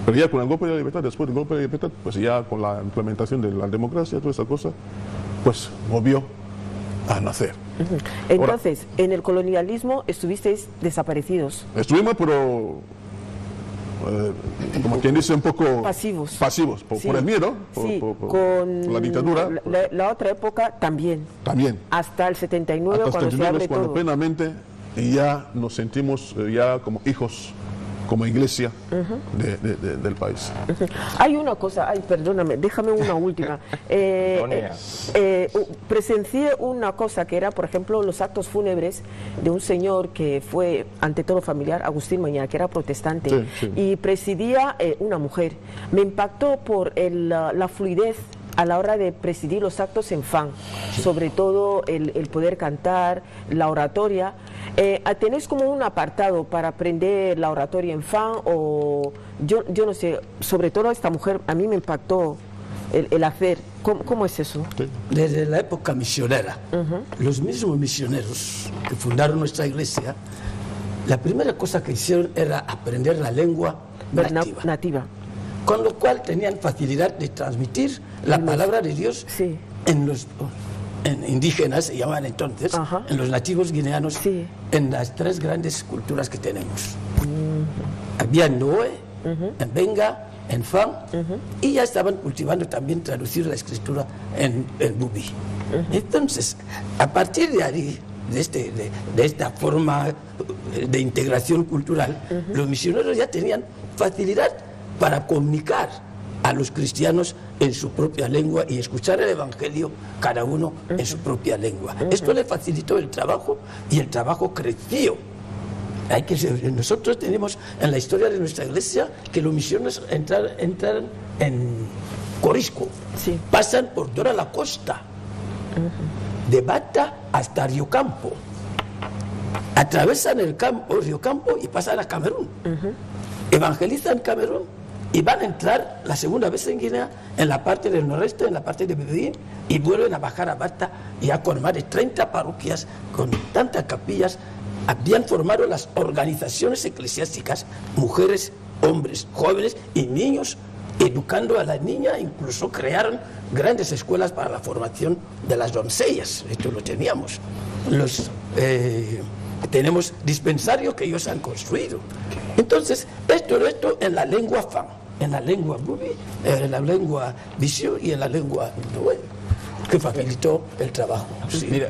Pero ya con el golpe de la libertad, después del golpe de la libertad, pues ya con la implementación de la democracia, toda esa cosa, pues volvió a nacer. Entonces, ahora, en el colonialismo estuvisteis desaparecidos. Estuvimos, pero como quien dice, un poco pasivos. Por el miedo, con la dictadura. La otra época también. Hasta el 79, hasta cuando se abre cuando todo. plenamente ya nos sentimos ya como hijos, como iglesia del país. Hay una cosa, perdóname, déjame una última. Presencié una cosa que era, por ejemplo, los actos fúnebres de un señor que fue, ante todo familiar, Agustín Mañana, que era protestante, y presidía una mujer. Me impactó por la fluidez a la hora de presidir los actos en fan, sobre todo el poder cantar, la oratoria. ¿Tenéis como un apartado para aprender la oratoria en fan? O yo no sé, sobre todo esta mujer, a mí me impactó el hacer. ¿Cómo es eso? Desde la época misionera, los mismos misioneros que fundaron nuestra iglesia, la primera cosa que hicieron era aprender la lengua nativa. Con lo cual tenían facilidad de transmitir la palabra de Dios en los indígenas, se llamaban entonces, en los nativos guineanos, en las tres grandes culturas que tenemos. Había en Noé, en Benga, en Fan, y ya estaban cultivando también traducir la escritura en Bubi. Entonces, a partir de ahí, de esta forma de integración cultural, los misioneros ya tenían facilidad para comunicar a los cristianos en su propia lengua y escuchar el evangelio cada uno en su propia lengua. Esto le facilitó el trabajo y el trabajo creció. Nosotros tenemos en la historia de nuestra iglesia que los misioneros entran en Corisco, pasan por toda la costa, de Bata hasta Río Campo, atravesan el Río Campo y pasan a Camerún, evangelizan Camerún y van a entrar la segunda vez en Guinea, en la parte del noreste, en la parte de Bebedín, y vuelven a bajar a Bata, ya con más de 30 parroquias, con tantas capillas. Habían formado las organizaciones eclesiásticas, mujeres, hombres, jóvenes y niños, educando a la niña. Incluso crearon grandes escuelas para la formación de las doncellas. Esto lo teníamos. Tenemos dispensarios que ellos han construido. Entonces, esto en la lengua Fan, en la lengua Bubi, en la lengua Visio y en la lengua Noé, que facilitó el trabajo. Mira,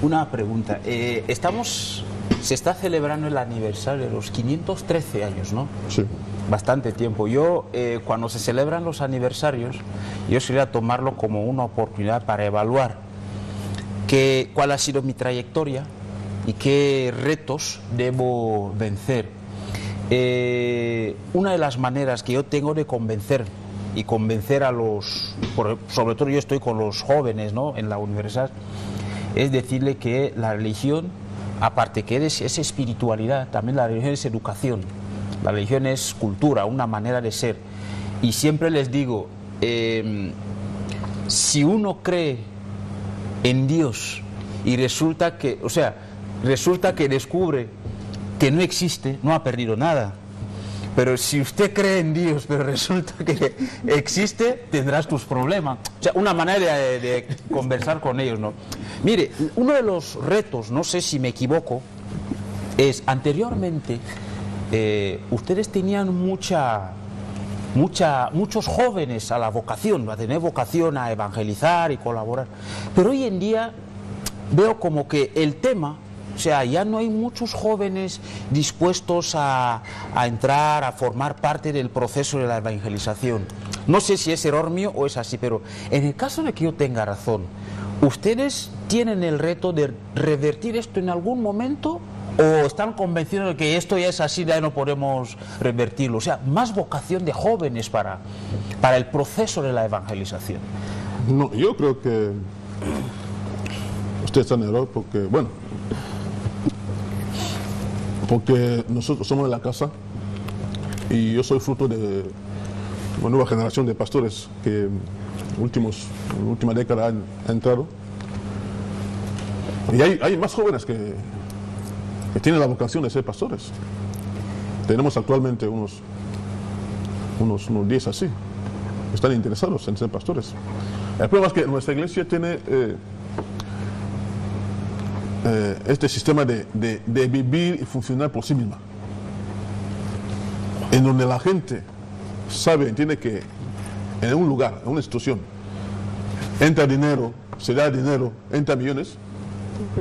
Una pregunta. Se está celebrando el aniversario de los 513 años, ¿no? Sí. Bastante tiempo. Yo, cuando se celebran los aniversarios, yo quería tomarlo como una oportunidad para evaluar cuál ha sido mi trayectoria y qué retos debo vencer. Una de las maneras que yo tengo de convencer a sobre todo yo estoy con los jóvenes, ¿no?, en la universidad, es decirle que la religión, aparte que es espiritualidad, también la religión es educación, la religión es cultura, una manera de ser. Y siempre les digo, si uno cree en Dios y resulta que descubre que no existe, no ha perdido nada. Pero si usted cree en Dios, pero resulta que existe, tendrás tus problemas. O sea, una manera de conversar con ellos, ¿no? Mire, uno de los retos, no sé si me equivoco, es anteriormente ustedes tenían muchos jóvenes a la vocación, a tener vocación a evangelizar y colaborar. Pero hoy en día veo como que el tema, o sea, ya no hay muchos jóvenes dispuestos a entrar, a formar parte del proceso de la evangelización. No sé si es error mío o es así, pero en el caso de que yo tenga razón, ¿ustedes tienen el reto de revertir esto en algún momento o están convencidos de que esto ya es así, ya no podemos revertirlo? O sea, más vocación de jóvenes para el proceso de la evangelización. No, yo creo que usted está en error porque, bueno, porque nosotros somos de la casa y yo soy fruto de una nueva generación de pastores que en la última década han entrado. Y hay más jóvenes que tienen la vocación de ser pastores. Tenemos actualmente unos 10 así, que están interesados en ser pastores. El problema es que nuestra iglesia tiene este sistema de vivir y funcionar por sí misma, en donde la gente sabe, entiende que en un lugar, en una institución, entra dinero, se da dinero, entra millones.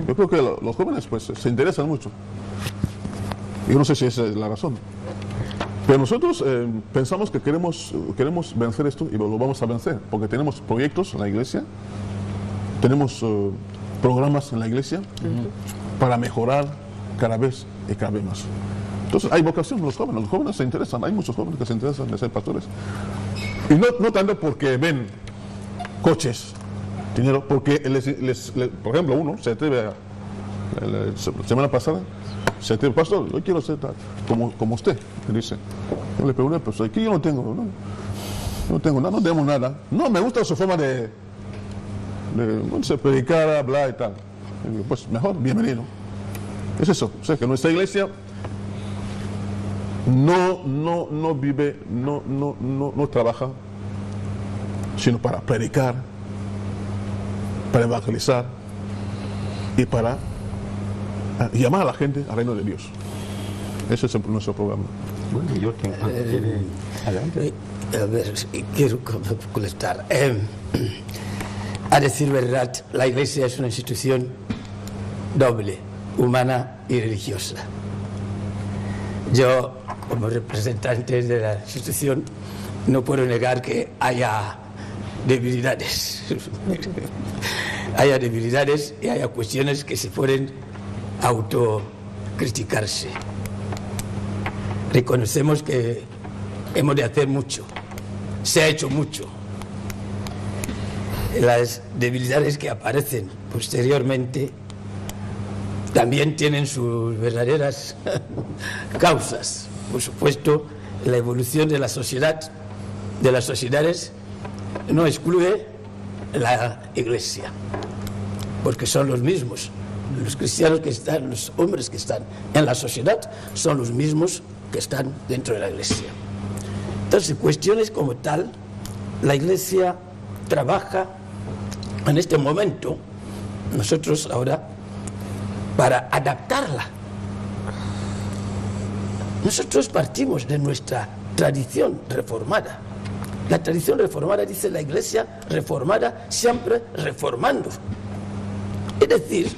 Yo creo que los jóvenes pues se interesan mucho. Yo no sé si esa es la razón, pero nosotros pensamos que queremos vencer esto y lo vamos a vencer, porque tenemos proyectos en la iglesia, tenemos programas en la iglesia para mejorar cada vez más. Entonces hay vocación, los jóvenes se interesan, hay muchos jóvenes que se interesan de ser pastores. Y no tanto porque ven coches, dinero, porque por ejemplo, uno se atreve la semana pasada, se atreve, pastor, yo quiero ser tal, como usted, me dice. Yo le pregunté, pues aquí yo no tengo nada, no tenemos nada. No, me gusta su forma de predicar, hablar y tal. Y digo, pues mejor, bienvenido. Es eso, o sea que nuestra iglesia no vive, no trabaja, sino para predicar, para evangelizar y para llamar a la gente al reino de Dios. Ese es nuestro programa. Bueno, yo tengo... Adelante. A ver, quiero contestar. A decir verdad, la Iglesia es una institución doble, humana y religiosa. Yo, como representante de la institución, no puedo negar que haya debilidades. Haya debilidades y haya cuestiones que se pueden autocriticarse. Reconocemos que hemos de hacer mucho, se ha hecho mucho. Las debilidades que aparecen posteriormente también tienen sus verdaderas causas. Por supuesto, la evolución de la sociedad, de las sociedades, no excluye la Iglesia, porque son los mismos. Los cristianos que están, los hombres que están en la sociedad, son los mismos que están dentro de la Iglesia. Entonces, cuestiones como tal, la Iglesia trabaja en este momento, nosotros ahora, para adaptarla. Nosotros partimos de nuestra tradición reformada. La tradición reformada dice la Iglesia reformada siempre reformando. Es decir,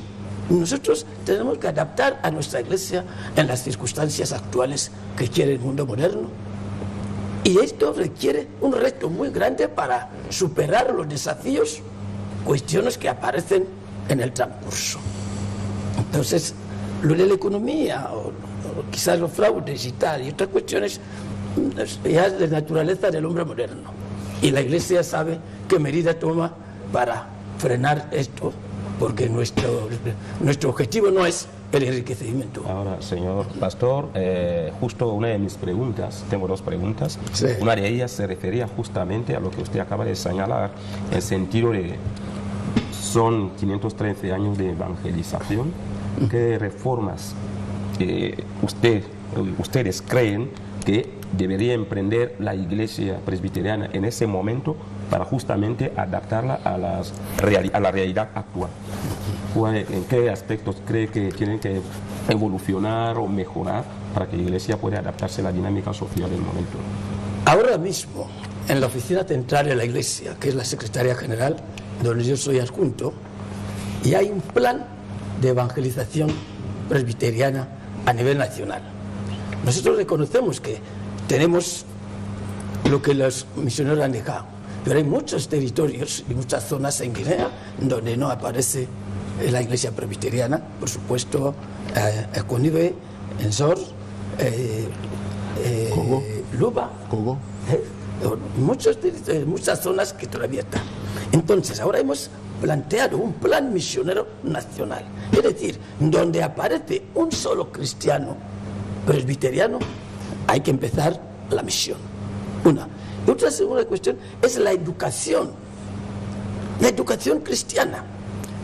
Nosotros tenemos que adaptar a nuestra iglesia en las circunstancias actuales que quiere el mundo moderno. Y esto requiere un reto muy grande para superar los desafíos, cuestiones que aparecen en el transcurso. Entonces, lo de la economía, o quizás los fraudes y tal, y otras cuestiones, ya es de naturaleza del hombre moderno. Y la iglesia sabe qué medida toma para frenar esto, porque nuestro objetivo no es el enriquecimiento. Ahora, señor pastor, justo una de mis preguntas, tengo dos preguntas. Sí. Una de ellas se refería justamente a lo que usted acaba de señalar, en el sentido de son 513 años de evangelización. ¿Qué reformas ustedes creen que debería emprender la iglesia presbiteriana en ese momento para justamente adaptarla a la realidad actual? ¿En qué aspectos cree que tienen que evolucionar o mejorar para que la iglesia pueda adaptarse a la dinámica social del momento? Ahora mismo, en la oficina central de la iglesia, que es la secretaria general, donde yo soy adjunto, y hay un plan de evangelización presbiteriana a nivel nacional. Nosotros reconocemos que tenemos lo que los misioneros han dejado, pero hay muchos territorios y muchas zonas en Guinea donde no aparece la iglesia presbiteriana, por supuesto, Conive, Ensor, Luba, Cogo. muchas zonas que todavía están. Entonces, ahora hemos planteado un plan misionero nacional, es decir, donde aparece un solo cristiano presbiteriano, hay que empezar la misión. Una. Y otra segunda cuestión es la educación cristiana.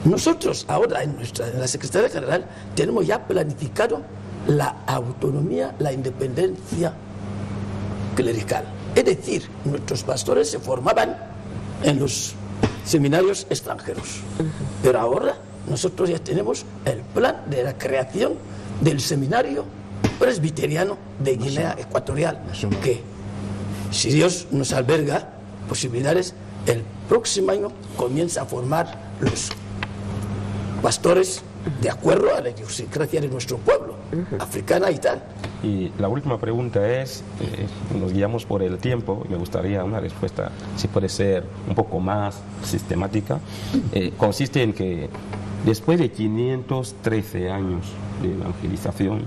Nosotros ahora en la Secretaría General tenemos ya planificado la autonomía, la independencia clerical. Es decir, nuestros pastores se formaban en los seminarios extranjeros. Pero ahora nosotros ya tenemos el plan de la creación del seminario presbiteriano de Guinea Ecuatorial, que si Dios nos alberga posibilidades, el próximo año comienza a formar los pastores de acuerdo a la idiosincrasia de nuestro pueblo, africana y tal. Y la última pregunta es, nos guiamos por el tiempo, y me gustaría una respuesta, si puede ser un poco más sistemática. Consiste en que después de 513 años de evangelización,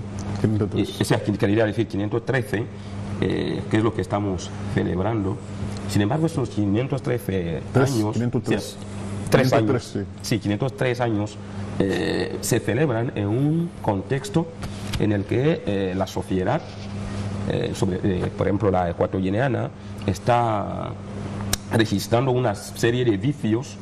quería decir 513, que es lo que estamos celebrando, sin embargo esos 513 años... 503 años se celebran en un contexto en el que la sociedad, por ejemplo la ecuatoriana, está registrando una serie de vicios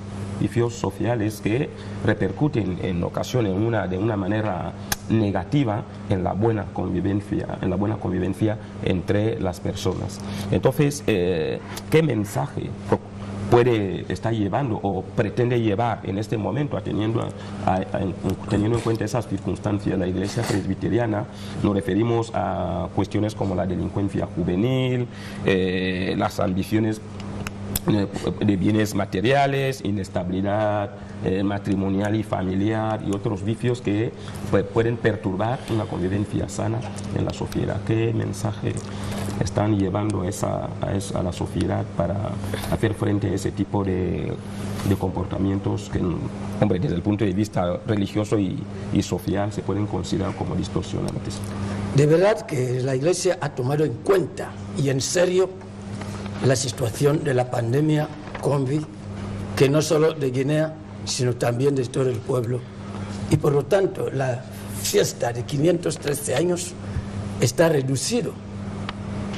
sociales que repercuten en ocasiones de una manera negativa en la buena convivencia entre las personas. Entonces, ¿qué mensaje puede estar llevando o pretende llevar en este momento, teniendo en cuenta esas circunstancias la iglesia presbiteriana? Nos referimos a cuestiones como la delincuencia juvenil, las ambiciones de bienes materiales, inestabilidad matrimonial y familiar y otros vicios que pueden perturbar una convivencia sana en la sociedad. ¿Qué mensaje están llevando a la sociedad para hacer frente a ese tipo de comportamientos que, hombre, desde el punto de vista religioso y social se pueden considerar como distorsionantes? De verdad que la Iglesia ha tomado en cuenta y en serio la situación de la pandemia COVID, que no solo de Guinea, sino también de todo el pueblo. Y por lo tanto, la fiesta de 513 años está reducido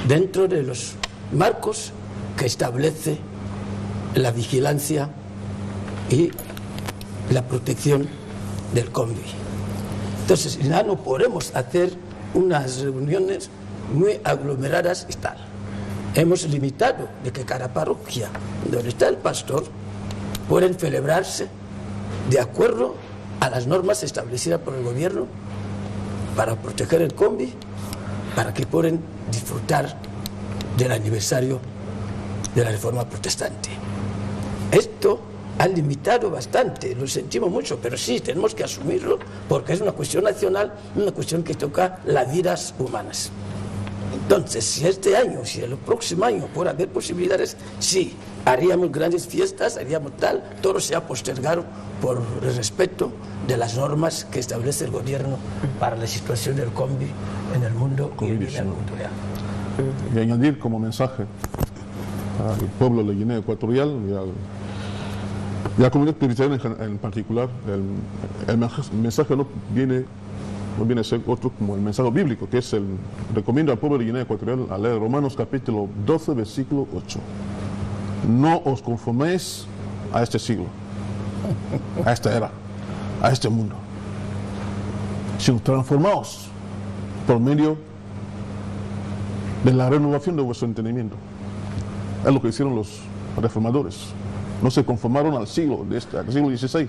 dentro de los marcos que establece la vigilancia y la protección del COVID. Entonces, ya no podemos hacer unas reuniones muy aglomeradas y tal. Hemos limitado de que cada parroquia donde está el pastor pueden celebrarse de acuerdo a las normas establecidas por el gobierno para proteger el COVID, para que puedan disfrutar del aniversario de la Reforma Protestante. Esto han limitado bastante, lo sentimos mucho, pero sí, tenemos que asumirlo porque es una cuestión nacional, una cuestión que toca las vidas humanas. Entonces, si este año, si el próximo año puede haber posibilidades, sí, haríamos grandes fiestas, haríamos tal, todo se ha postergado por el respeto de las normas que establece el gobierno para la situación del COVID en el mundo y en el mundo real. Y añadir como mensaje al pueblo de Guinea Ecuatorial y a la comunidad cristiana en particular, el mensaje no viene a ser otro como el mensaje bíblico, que es recomiendo al pueblo de Guinea Ecuatorial a leer Romanos capítulo 12, versículo 8. No os conforméis a este siglo, a esta era, a este mundo, sino transformaos por medio de la renovación de vuestro entendimiento. Es lo que hicieron los reformadores. No se conformaron al siglo XVI,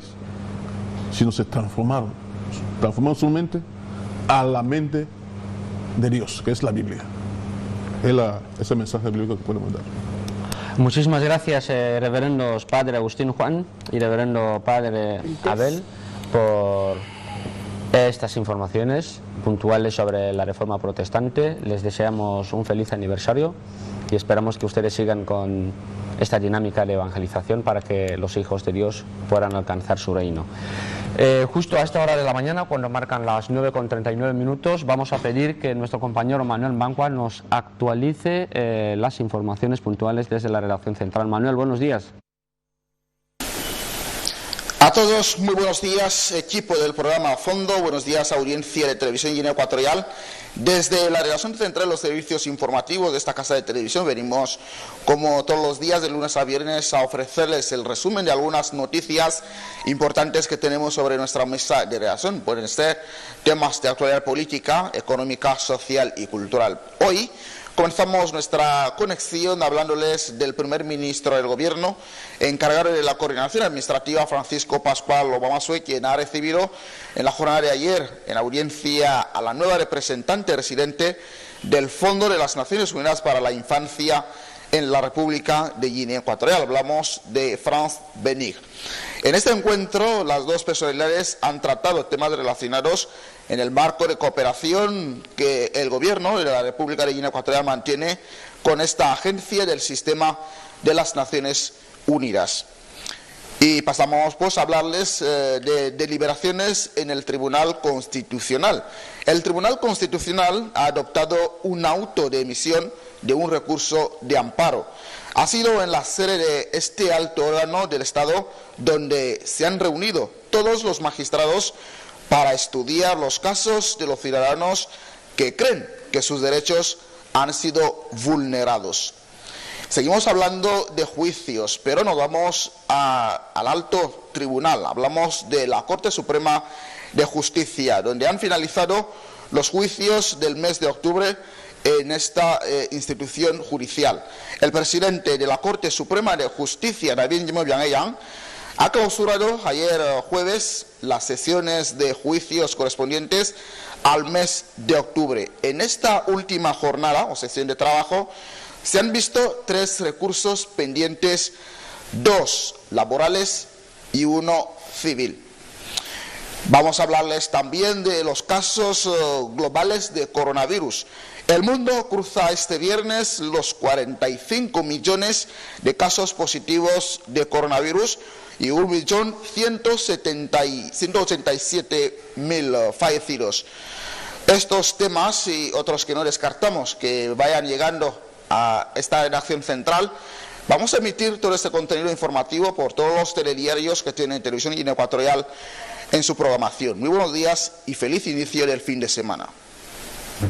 sino se transformaron su mente a la mente de Dios, que es la Biblia. Es ese mensaje bíblico que podemos dar. Muchísimas gracias, reverendos Padre Agustín Juan y reverendo Padre Abel, por estas informaciones puntuales sobre la Reforma Protestante. Les deseamos un feliz aniversario y esperamos que ustedes sigan con esta dinámica de evangelización para que los hijos de Dios puedan alcanzar su reino. Justo a esta hora de la mañana, cuando marcan las 9:39, vamos a pedir que nuestro compañero Manuel Mancua nos actualice las informaciones puntuales desde la redacción central. Manuel, buenos días. A todos, muy buenos días, equipo del programa Fondo, buenos días, audiencia de Televisión Guinea Ecuatorial. Desde la redacción central de los servicios informativos de esta casa de televisión venimos, como todos los días, de lunes a viernes, a ofrecerles el resumen de algunas noticias importantes que tenemos sobre nuestra mesa de redacción. Pueden ser temas de actualidad política, económica, social y cultural. Hoy comenzamos nuestra conexión hablándoles del primer ministro del gobierno, encargado de la coordinación administrativa, Francisco Pascual Obamazue, quien ha recibido en la jornada de ayer en audiencia a la nueva representante residente del Fondo de las Naciones Unidas para la Infancia en la República de Guinea Ecuatorial. Hablamos de France Benig. En este encuentro, las dos personalidades han tratado temas relacionados en el marco de cooperación que el gobierno de la República de Guinea Ecuatorial mantiene con esta agencia del sistema de las Naciones Unidas. Y pasamos pues a hablarles de deliberaciones en el Tribunal Constitucional. El Tribunal Constitucional ha adoptado un auto de emisión de un recurso de amparo. Ha sido en la sede de este alto órgano del Estado donde se han reunido todos los magistrados para estudiar los casos de los ciudadanos que creen que sus derechos han sido vulnerados. Seguimos hablando de juicios, pero nos vamos al alto tribunal. Hablamos de la Corte Suprema de Justicia, donde han finalizado los juicios del mes de octubre en esta institución judicial. El presidente de la Corte Suprema de Justicia, David Njimobian, ha clausurado ayer jueves las sesiones de juicios correspondientes al mes de octubre. En esta última jornada o sesión de trabajo se han visto 3 recursos pendientes, 2 laborales y 1 civil. Vamos a hablarles también de los casos globales de coronavirus. El mundo cruza este viernes los 45 millones de casos positivos de coronavirus y 1.187.000 fallecidos. Estos temas y otros que no descartamos que vayan llegando a esta redacción central, vamos a emitir todo este contenido informativo por todos los telediarios que tienen Televisión Guinea Ecuatorial en su programación. Muy buenos días y feliz inicio del fin de semana.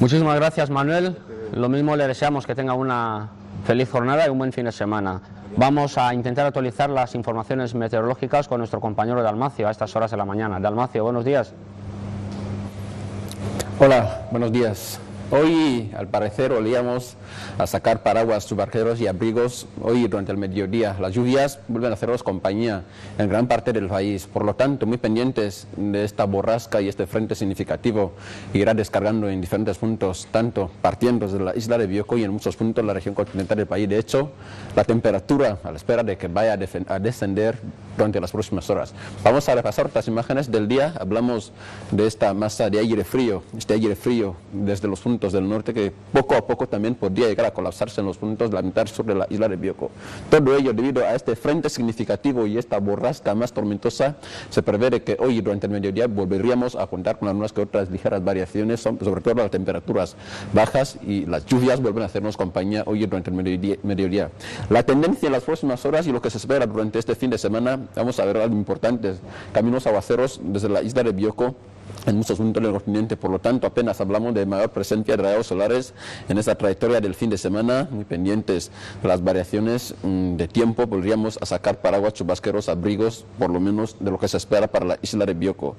Muchísimas gracias, Manuel. Lo mismo le deseamos que tenga una feliz jornada y un buen fin de semana. Vamos a intentar actualizar las informaciones meteorológicas con nuestro compañero Dalmacio a estas horas de la mañana. Dalmacio, buenos días. Hola, buenos días. Hoy, al parecer, olíamos a sacar paraguas, chubasqueros y abrigos hoy durante el mediodía. Las lluvias vuelven a hacernos compañía en gran parte del país. Por lo tanto, muy pendientes de esta borrasca y este frente significativo irá descargando en diferentes puntos, tanto partiendo desde la isla de Bioko y en muchos puntos de la región continental del país. De hecho, la temperatura, a la espera de que vaya a descender durante las próximas horas. Vamos a repasar las imágenes del día. Hablamos de esta masa de aire frío, desde los puntos del norte que poco a poco también podría llegar a colapsarse en los puntos de la mitad sur de la isla de Bioko. Todo ello debido a este frente significativo y esta borrasca más tormentosa. Se prevé que hoy durante el mediodía volveríamos a contar con algunas que otras ligeras variaciones, sobre todo las temperaturas bajas, y las lluvias vuelven a hacernos compañía hoy durante el mediodía. La tendencia en las próximas horas y lo que se espera durante este fin de semana, vamos a ver algo importante: caminos aguaceros desde la isla de Bioko en muchos puntos del continente. Por lo tanto, apenas hablamos de mayor presencia de rayos solares en esa trayectoria del fin de semana. Muy pendientes de las variaciones de tiempo, podríamos sacar paraguas, chubasqueros, abrigos, por lo menos de lo que se espera para la isla de Bioko.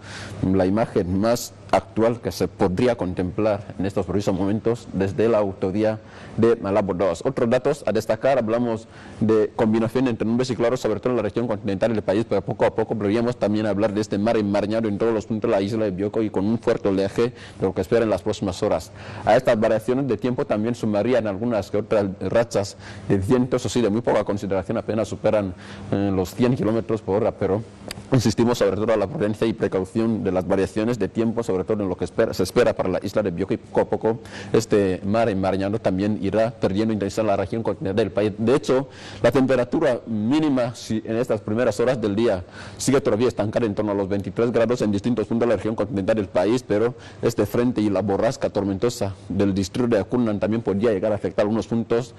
La imagen más actual que se podría contemplar en estos precisos momentos desde la autovía de Malabo 2. Otros datos a destacar: hablamos de combinación entre nubes y claros, sobre todo en la región continental del país, pero poco a poco podríamos también hablar de este mar enmarañado en todos los puntos de la isla de Bioko y con un fuerte oleaje de lo que espera en las próximas horas. A estas variaciones de tiempo también sumarían algunas que otras rachas de viento, eso sí, de muy poca consideración, apenas superan los 100 kilómetros por hora, pero insistimos sobre todo a la prudencia y precaución de las variaciones de tiempo, sobre todo en lo que se espera para la isla de Bioko, y poco a poco este mar enmarañado también irá perdiendo intensidad en la región continental del país. De hecho, la temperatura mínima en estas primeras horas del día sigue todavía estancada en torno a los 23 grados en distintos puntos de la región continental del país, pero este frente y la borrasca tormentosa del distrito de Acunan también podría llegar a afectar algunos puntos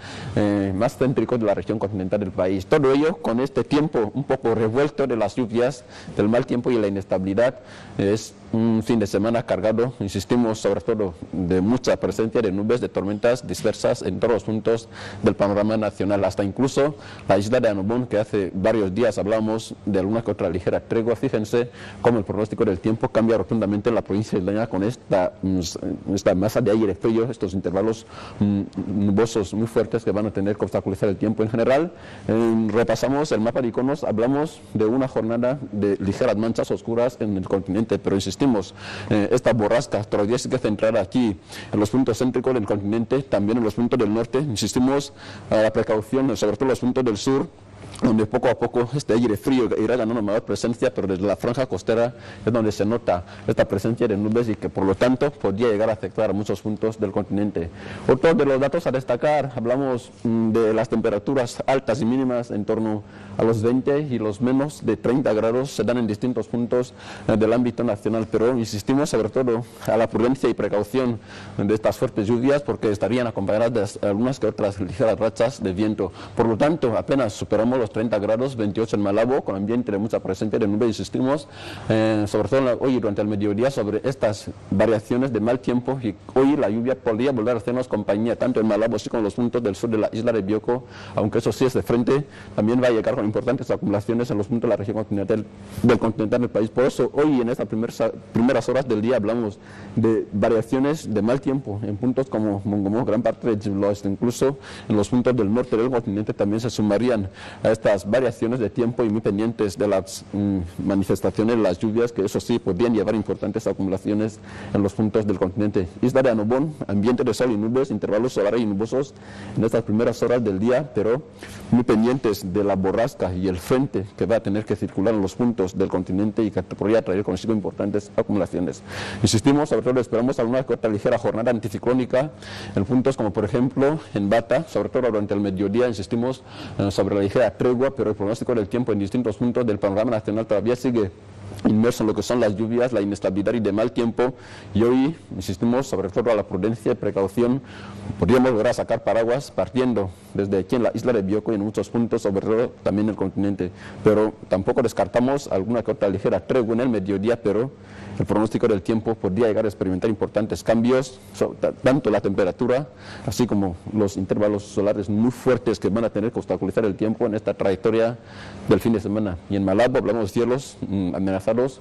más céntricos de la región continental del país. Todo ello con este tiempo un poco revuelto de las lluvias, del mal tiempo y la inestabilidad. Es un fin de semana cargado, insistimos, sobre todo de mucha presencia de nubes, de tormentas dispersas en todos los puntos del panorama nacional, hasta incluso la isla de Anobón, que hace varios días hablamos de alguna que otra ligera tregua. Fíjense cómo el pronóstico del tiempo cambia rotundamente en la provincia isleña con esta masa de aire frío, estos intervalos nubosos muy fuertes que van a tener que obstaculizar el tiempo en general. Repasamos el mapa de iconos, hablamos de una jornada de ligeras manchas oscuras en el continente, pero insistimos, esta borrasca todavía sigue centrada aquí en los puntos céntricos del continente, también en los puntos del norte. Insistimos a la precaución, sobre todo en los puntos del sur, donde poco a poco este aire frío irá ganando mayor presencia, pero desde la franja costera es donde se nota esta presencia de nubes y que por lo tanto podría llegar a afectar a muchos puntos del continente. Otro de los datos a destacar, hablamos de las temperaturas altas y mínimas en torno a los 20 y los menos de 30 grados se dan en distintos puntos del ámbito nacional, pero insistimos sobre todo a la prudencia y precaución de estas fuertes lluvias, porque estarían acompañadas de algunas que otras ligeras rachas de viento. Por lo tanto, apenas superamos los 30 grados, 28 en Malabo, con ambiente de mucha presencia de nubes. Insistimos sobre todo hoy durante el mediodía sobre estas variaciones de mal tiempo, y hoy la lluvia podría volver a hacernos compañía tanto en Malabo así como en los puntos del sur de la isla de Bioko, aunque eso sí es de frente, también va a llegar con importantes acumulaciones en los puntos de la región continental del país. Por eso hoy en estas primeras horas del día hablamos de variaciones de mal tiempo en puntos como Mongomo, gran parte de Jiblos, incluso en los puntos del norte del continente también se sumarían a estas variaciones de tiempo, y muy pendientes de las manifestaciones de las lluvias, que eso sí podrían llevar importantes acumulaciones en los puntos del continente. Isla de Anobón, ambiente de sol y nubes, intervalos solares y nubosos en estas primeras horas del día, pero muy pendientes de la borrasca y el frente que va a tener que circular en los puntos del continente y que podría traer consigo importantes acumulaciones. Insistimos, sobre todo esperamos alguna que otra ligera jornada anticiclónica en puntos como por ejemplo en Bata, sobre todo durante el mediodía. Insistimos sobre la ligera tregua, pero el pronóstico del tiempo en distintos puntos del panorama nacional todavía sigue inmerso en lo que son las lluvias, la inestabilidad y de mal tiempo, y hoy insistimos sobre todo a la prudencia y precaución. Podríamos volver a sacar paraguas partiendo desde aquí en la isla de Bioko y en muchos puntos, sobre todo también en el continente, pero tampoco descartamos alguna que otra ligera tregua en el mediodía, pero el pronóstico del tiempo podría llegar a experimentar importantes cambios, tanto la temperatura, así como los intervalos solares muy fuertes que van a tener que obstaculizar el tiempo en esta trayectoria del fin de semana. Y en Malabo hablamos de cielos amenazados,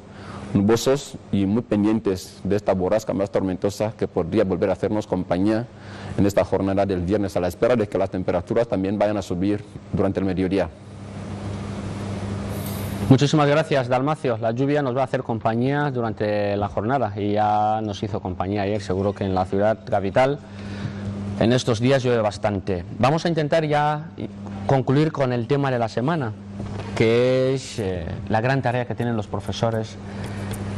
nubosos y muy pendientes de esta borrasca más tormentosa que podría volver a hacernos compañía en esta jornada del viernes, a la espera de que las temperaturas también vayan a subir durante el mediodía. Muchísimas gracias, Dalmacio. La lluvia nos va a hacer compañía durante la jornada y ya nos hizo compañía ayer. Seguro que en la ciudad capital en estos días llueve bastante. Vamos a intentar ya concluir con el tema de la semana, que es la gran tarea que tienen los profesores,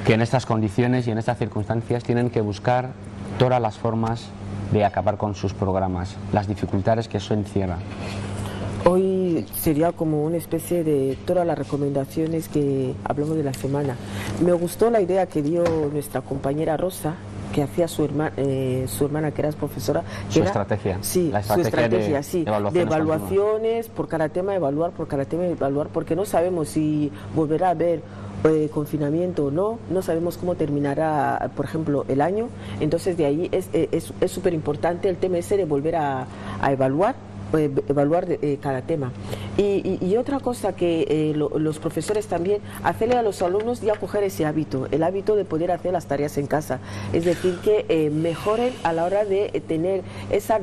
que en estas condiciones y en estas circunstancias tienen que buscar todas las formas de acabar con sus programas, las dificultades que eso encierra. Hoy sería como una especie de todas las recomendaciones que hablamos de la semana. Me gustó la idea que dio nuestra compañera Rosa, que hacía su hermana que era profesora. Su estrategia. Sí, la estrategia de evaluaciones por cada tema, evaluar, porque no sabemos si volverá a haber confinamiento o no, no sabemos cómo terminará, por ejemplo, el año. Entonces de ahí es súper importante el tema ese de volver a evaluar cada tema. Y otra cosa que los profesores también, hacerle a los alumnos ya coger ese hábito, el hábito de poder hacer las tareas en casa. Es decir, que mejoren a la hora de tener esa,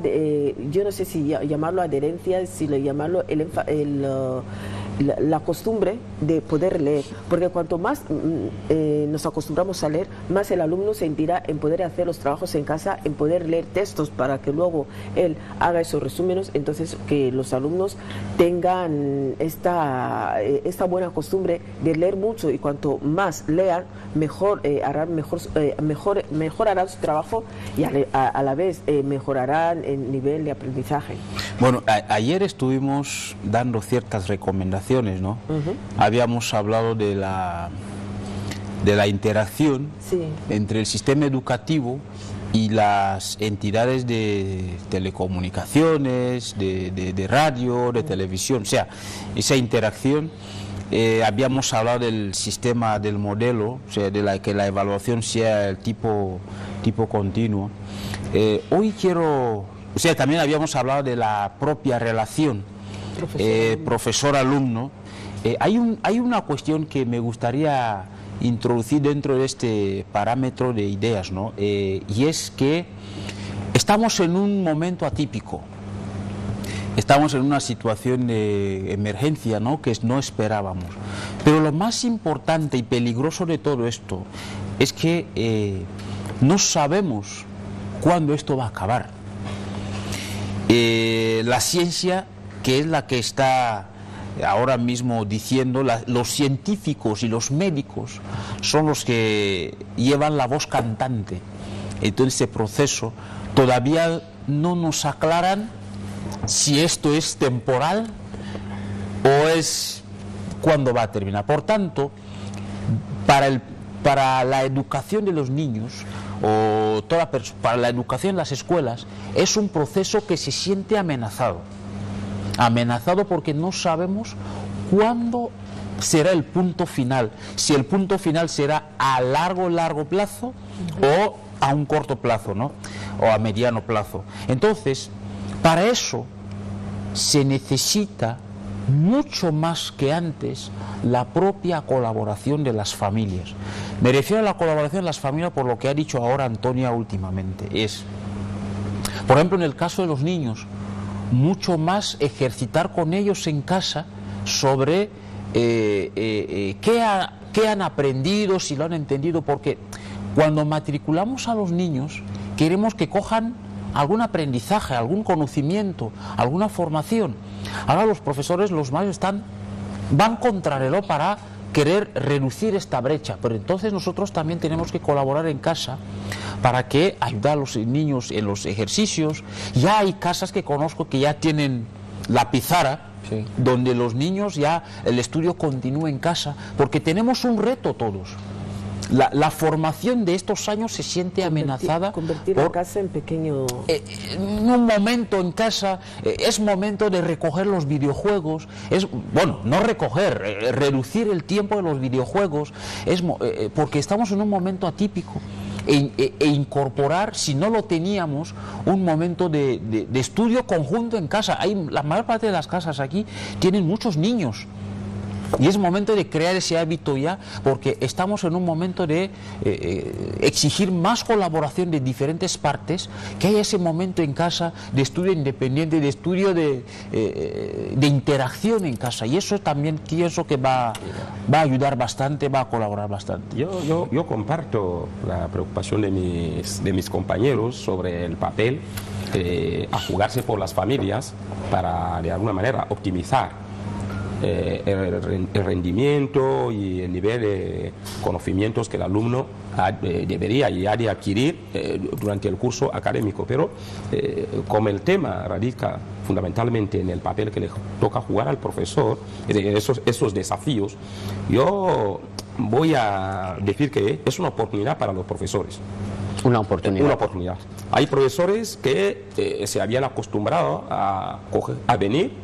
yo no sé si llamarlo adherencia, si llamarlo la costumbre de poder leer, porque cuanto más nos acostumbramos a leer, más el alumno sentirá en poder hacer los trabajos en casa, en poder leer textos para que luego él haga esos resúmenes. Entonces que los alumnos tengan esta buena costumbre de leer mucho, y cuanto más lean, mejorarán su trabajo y a la vez mejorarán el nivel de aprendizaje. Bueno, ayer estuvimos dando ciertas recomendaciones, ¿no? Habíamos hablado de la interacción entre el sistema educativo y las entidades de telecomunicaciones, de radio, de televisión. O sea, esa interacción, habíamos hablado del sistema, del modelo, o sea, que la evaluación sea el tipo continuo. Hoy también habíamos hablado de la propia relación profesor-alumno. Hay una cuestión que me gustaría introducir dentro de este parámetro de ideas, ¿no? Y es que estamos en un momento atípico, estamos en una situación de emergencia, ¿no?, que no esperábamos. Pero lo más importante y peligroso de todo esto es que no sabemos cuándo esto va a acabar. La ciencia, que es la que está ahora mismo diciendo, los científicos y los médicos son los que llevan la voz cantante en todo este proceso. Todavía no nos aclaran si esto es temporal o es cuándo va a terminar. Por tanto, para la educación de los niños, o para la educación en las escuelas, es un proceso que se siente amenazado porque no sabemos cuándo será el punto final, si el punto final será a largo plazo o a un corto plazo, ¿no?, o a mediano plazo. Entonces, para eso se necesita mucho más que antes la propia colaboración de las familias. Me refiero a la colaboración de las familias por lo que ha dicho ahora Antonia últimamente. Por ejemplo, en el caso de los niños, mucho más ejercitar con ellos en casa sobre qué han aprendido, si lo han entendido, porque cuando matriculamos a los niños queremos que cojan algún aprendizaje, algún conocimiento, alguna formación. Ahora los profesores, los maestros van contrarreloj para querer reducir esta brecha, pero entonces nosotros también tenemos que colaborar en casa para que ayudar a los niños en los ejercicios. Ya hay casas que conozco que ya tienen la pizarra, donde los niños ya el estudio continúa en casa, porque tenemos un reto todos. la formación de estos años se siente amenazada. Convertir la casa en pequeño... En un momento en casa es momento de recoger los videojuegos, no recoger, reducir el tiempo de los videojuegos, porque estamos en un momento atípico. E incorporar, si no lo teníamos, un momento de estudio conjunto en casa. La mayor parte de las casas aquí tienen muchos niños. Y es momento de crear ese hábito ya, porque estamos en un momento de exigir más colaboración de diferentes partes, que haya ese momento en casa de estudio independiente, de estudio de interacción en casa. Y eso también pienso que va a ayudar bastante, va a colaborar bastante. Yo comparto la preocupación de mis compañeros sobre el papel a jugarse por las familias para, de alguna manera, optimizar el rendimiento y el nivel de conocimientos que el alumno debería y ha de adquirir durante el curso académico. Pero como el tema radica fundamentalmente en el papel que le toca jugar al profesor, esos desafíos, yo voy a decir que es una oportunidad para los profesores. Una oportunidad. Una oportunidad. Hay profesores que se habían acostumbrado a venir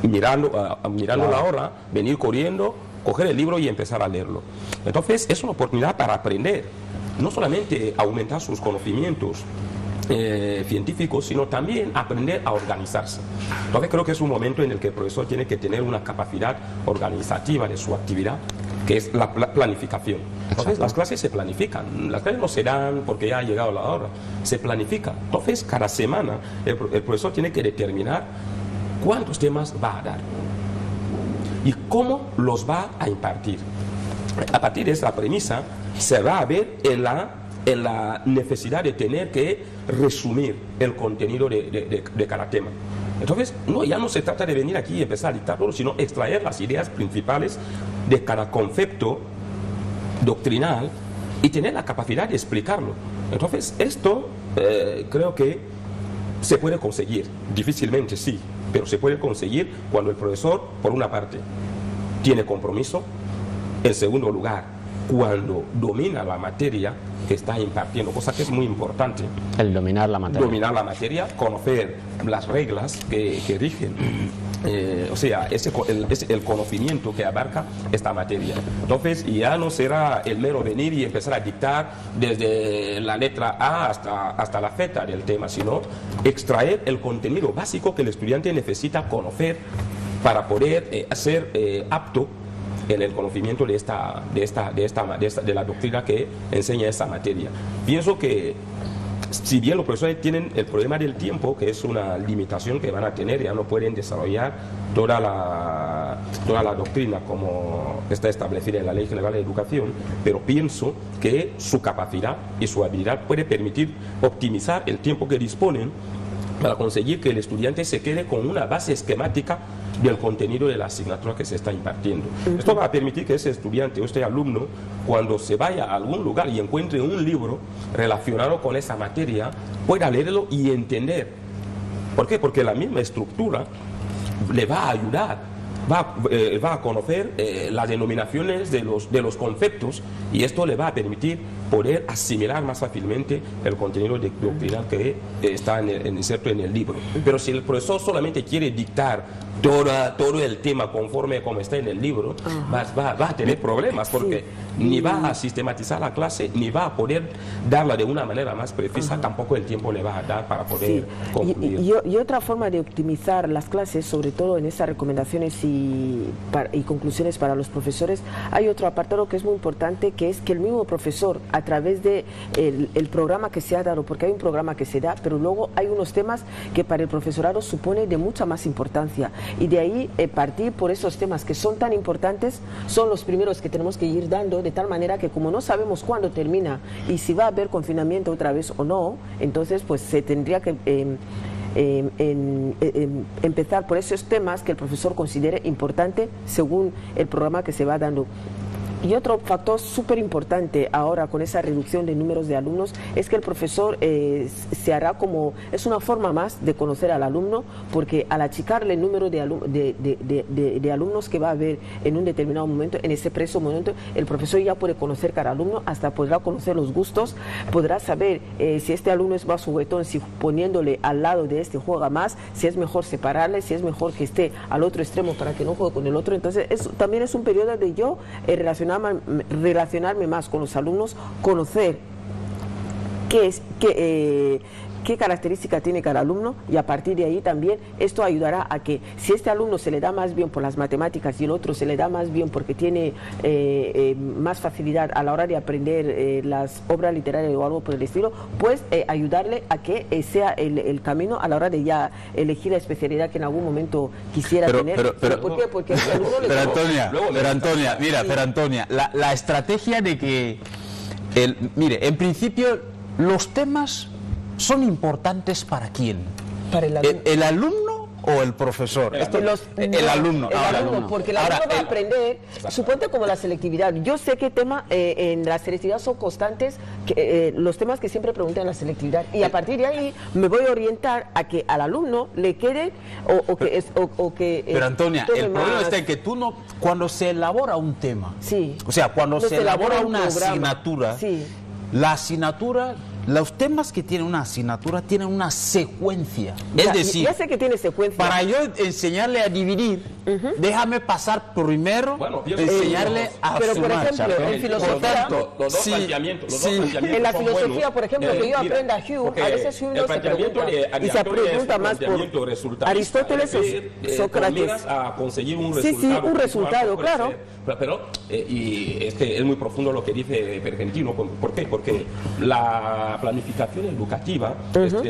mirando la hora, venir corriendo, coger el libro y empezar a leerlo. Entonces es una oportunidad para aprender, no solamente aumentar sus conocimientos científicos, sino también aprender a organizarse. Entonces creo que es un momento en el que el profesor tiene que tener una capacidad organizativa de su actividad, que es la planificación. Entonces las clases se planifican, las clases no se dan porque ya ha llegado la hora, se planifica. Entonces cada semana el profesor tiene que determinar cuántos temas va a dar y cómo los va a impartir. A partir de esa premisa se va a ver en la necesidad de tener que resumir el contenido de cada tema. Entonces, ya no se trata de venir aquí y empezar a dictar todo, sino extraer las ideas principales de cada concepto doctrinal y tener la capacidad de explicarlo. Entonces, esto creo que se puede conseguir, difícilmente sí, pero se puede conseguir cuando el profesor, por una parte, tiene compromiso, en segundo lugar, cuando domina la materia que está impartiendo, cosa que es muy importante. El dominar la materia. Dominar la materia, conocer las reglas que rigen, o sea, el conocimiento que abarca esta materia. Entonces ya no será el mero venir y empezar a dictar desde la letra A hasta la Z del tema, sino extraer el contenido básico que el estudiante necesita conocer para poder ser apto en el conocimiento de la doctrina que enseña esta materia. Pienso que si bien los profesores tienen el problema del tiempo, que es una limitación que van a tener, ya no pueden desarrollar toda la doctrina como está establecida en la Ley General de Educación, pero pienso que su capacidad y su habilidad puede permitir optimizar el tiempo que disponen para conseguir que el estudiante se quede con una base esquemática del contenido de la asignatura que se está impartiendo. Esto va a permitir que ese estudiante o este alumno, cuando se vaya a algún lugar y encuentre un libro relacionado con esa materia, pueda leerlo y entender. ¿Por qué? Porque la misma estructura le va a ayudar, va a conocer las denominaciones de los conceptos, y esto le va a permitir poder asimilar más fácilmente el contenido doctrinal que está inserto en el libro. Pero si el profesor solamente quiere dictar todo el tema conforme como está en el libro, va a tener problemas, porque ni va a sistematizar la clase, ni va a poder darla de una manera más precisa, tampoco el tiempo le va a dar para poder concluir. Y otra forma de optimizar las clases, sobre todo en estas recomendaciones y conclusiones para los profesores, hay otro apartado que es muy importante, que es que el mismo profesor, a través de el programa que se ha dado, porque hay un programa que se da, pero luego hay unos temas que para el profesorado supone de mucha más importancia, y de ahí partir por esos temas que son tan importantes, son los primeros que tenemos que ir dando, de tal manera que como no sabemos cuándo termina y si va a haber confinamiento otra vez o no, entonces pues se tendría que empezar por esos temas que el profesor considere importante según el programa que se va dando. Y otro factor súper importante ahora con esa reducción de números de alumnos es que el profesor se hará como, es una forma más de conocer al alumno, porque al achicarle el número de alumnos que va a haber en un determinado momento, en ese preciso momento, el profesor ya puede conocer cada alumno, hasta podrá conocer los gustos, podrá saber si este alumno es más juguetón, si poniéndole al lado de este juega más, si es mejor separarle, si es mejor que esté al otro extremo para que no juegue con el otro. Entonces también es un periodo de yo relacionarme más con los alumnos, conocer qué característica tiene cada alumno, y a partir de ahí también esto ayudará a que si este alumno se le da más bien por las matemáticas y el otro se le da más bien porque tiene más facilidad a la hora de aprender las obras literarias o algo por el estilo, pues ayudarle a que sea el camino a la hora de ya elegir la especialidad que en algún momento quisiera tener. ¿Por qué? Porque el alumno pero Antonia, la estrategia de que mire, en principio los temas son importantes ¿para quién? Para el alumno. ¿El alumno o el profesor? El alumno. Porque el alumno va a aprender, suponte como la selectividad. Yo sé que tema en la selectividad son constantes, los temas que siempre preguntan en la selectividad, y a partir de ahí me voy a orientar a que al alumno le quede Pero Antonia, el problema está en que tú no, cuando se elabora un tema, o sea, cuando se elabora una asignatura, la asignatura, los temas que tienen una asignatura tienen una secuencia. Es decir, ya sé que tiene secuencia. Para yo enseñarle a dividir, déjame pasar primero, enseñarle a pero por sumar. ejemplo, en filosofía, los dos planteamientos en la filosofía, por ejemplo, que yo aprenda Hume, a veces Hume no se pregunta y se pregunta más por Aristóteles o Sócrates. A conseguir un resultado. Sí, un resultado, claro. Pero y es muy profundo lo que dice Pergentino. ¿Por qué? Porque la planificación educativa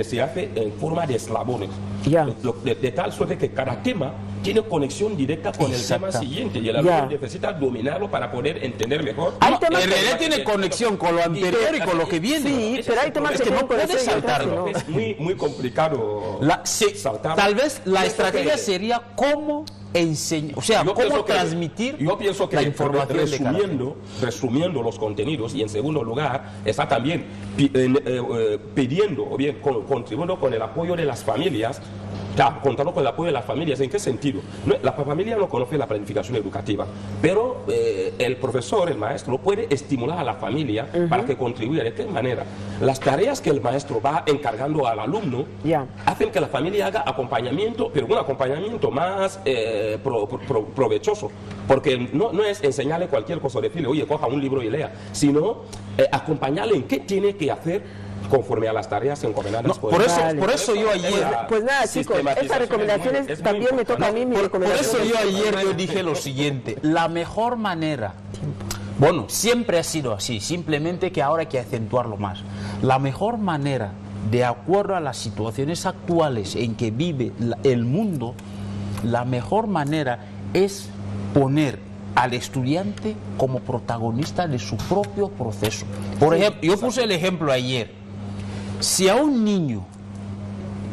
se hace en forma de eslabones, de tal suerte que cada tema tiene conexión directa con el tema siguiente, y el alumno necesita dominarlo para poder entender mejor. En realidad tiene conexión con lo anterior y con lo que viene. Sí, pero hay temas que no puedes saltarlo. Es muy complicado saltar. Tal vez la estrategia sería cómo enseñar, o sea, cómo transmitir la información resumiendo los contenidos, y en segundo lugar está también pidiendo o bien contribuyendo con el apoyo de las familias. Contando con el apoyo de las familias. ¿En qué sentido? La familia no conoce la planificación educativa, pero el profesor, el maestro, puede estimular a la familia para que contribuya. ¿De qué manera? Las tareas que el maestro va encargando al alumno hacen que la familia haga acompañamiento, pero un acompañamiento más provechoso, porque no es enseñarle cualquier cosa, decirle, oye, coja un libro y lea, sino acompañarle en qué tiene que hacer conforme a las tareas encomendadas. Por eso yo ayer... Pues nada, chicos, estas recomendaciones también me toca a mí. Por eso yo ayer dije lo siguiente: la mejor manera, bueno, siempre ha sido así, simplemente que ahora hay que acentuarlo más. La mejor manera, de acuerdo a las situaciones actuales en que vive el mundo, la mejor manera es poner al estudiante como protagonista de su propio proceso. Por ejemplo, yo puse el ejemplo ayer. Si a un niño,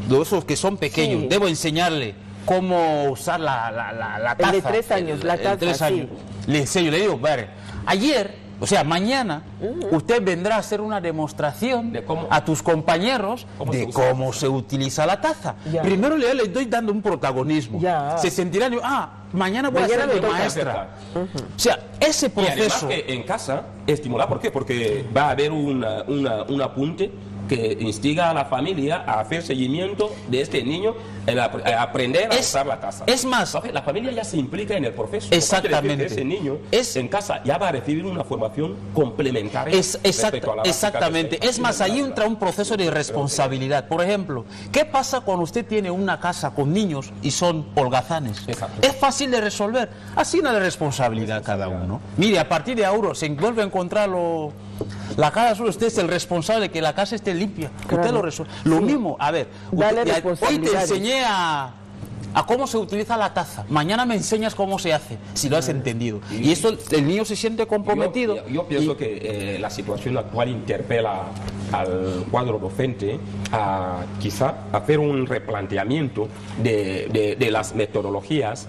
de esos que son pequeños, debo enseñarle cómo usar la taza. El de 3 años, la taza, 3 años. Le enseño, le digo, vale, ayer, o sea, mañana, usted vendrá a hacer una demostración a tus compañeros de cómo se utiliza la taza. Primero le estoy dando un protagonismo. Se sentirán, mañana voy a ser de maestra. O sea, ese proceso... Y además que en casa estimular, ¿por qué? Porque va a haber un apunte que instiga a la familia a hacer seguimiento de este niño, a aprender a usar la taza. Es más, entonces, la familia ya se implica en el proceso. Exactamente. Ese niño en casa ya va a recibir una formación complementaria. Exactamente. Es más, ahí entra un proceso de responsabilidad. Por ejemplo, ¿qué pasa cuando usted tiene una casa con niños y son holgazanes? Es fácil de resolver. Asigna de responsabilidad a cada uno. Mire, a partir de ahora se vuelve a encontrar la casa azul, usted es el responsable de que la casa esté limpia. Usted lo resuelve. Lo mismo, a ver, hoy te enseñé a cómo se utiliza la taza. Mañana me enseñas cómo se hace, si lo has entendido. Y esto, el niño se siente comprometido. Yo pienso que la situación actual interpela al cuadro docente a quizá hacer un replanteamiento de las metodologías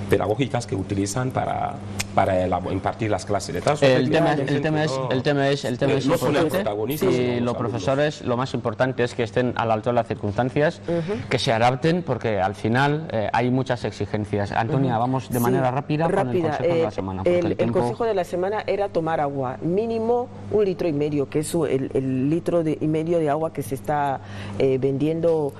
pedagógicas que utilizan para impartir las clases. De tal El tema es no son importante. protagonistas, Y sino los profesores, lo más importante es que estén a la altura de las circunstancias, que se adapten, porque al final hay muchas exigencias. Antonia, vamos de manera rápida con el consejo de la semana. El consejo de la semana era tomar agua, mínimo 1,5 litros, que es el litro y medio de agua que se está vendiendo,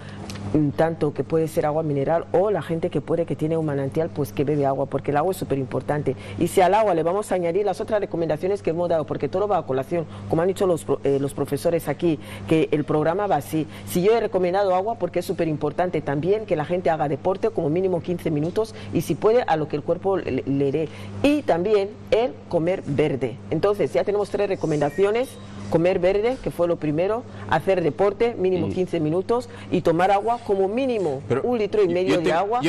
tanto que puede ser agua mineral, o la gente que tiene un manantial, pues que bebe agua, porque el agua es súper importante. Y si al agua le vamos a añadir las otras recomendaciones que hemos dado, porque todo va a colación, como han dicho los profesores aquí, que el programa va así. Si yo he recomendado agua, porque es súper importante también que la gente haga deporte como mínimo 15 minutos, y si puede, a lo que el cuerpo le dé. Y también el comer verde. Entonces ya tenemos 3 recomendaciones: comer verde, que fue lo primero, hacer deporte, mínimo 15 minutos, y tomar agua como mínimo 1,5 litros de agua.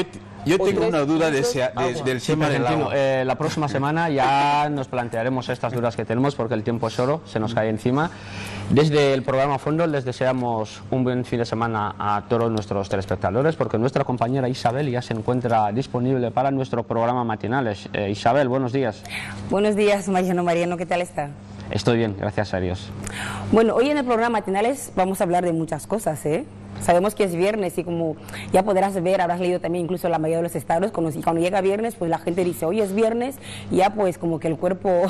Yo tengo una duda del tema del agua. La próxima semana ya nos plantearemos estas dudas que tenemos, porque el tiempo es oro, se nos cae encima. Desde el programa Fondo les deseamos un buen fin de semana a todos nuestros telespectadores, porque nuestra compañera Isabel ya se encuentra disponible para nuestro programa Matinales. Isabel, buenos días. Buenos días, Mariano, ¿qué tal está? Estoy bien, gracias a Dios. Bueno, hoy en el programa Matinales vamos a hablar de muchas cosas, ¿eh? Sabemos que es viernes y como ya podrás ver, habrás leído también incluso en la mayoría de los estados, cuando llega viernes, pues la gente dice, hoy es viernes, y ya pues como que el cuerpo...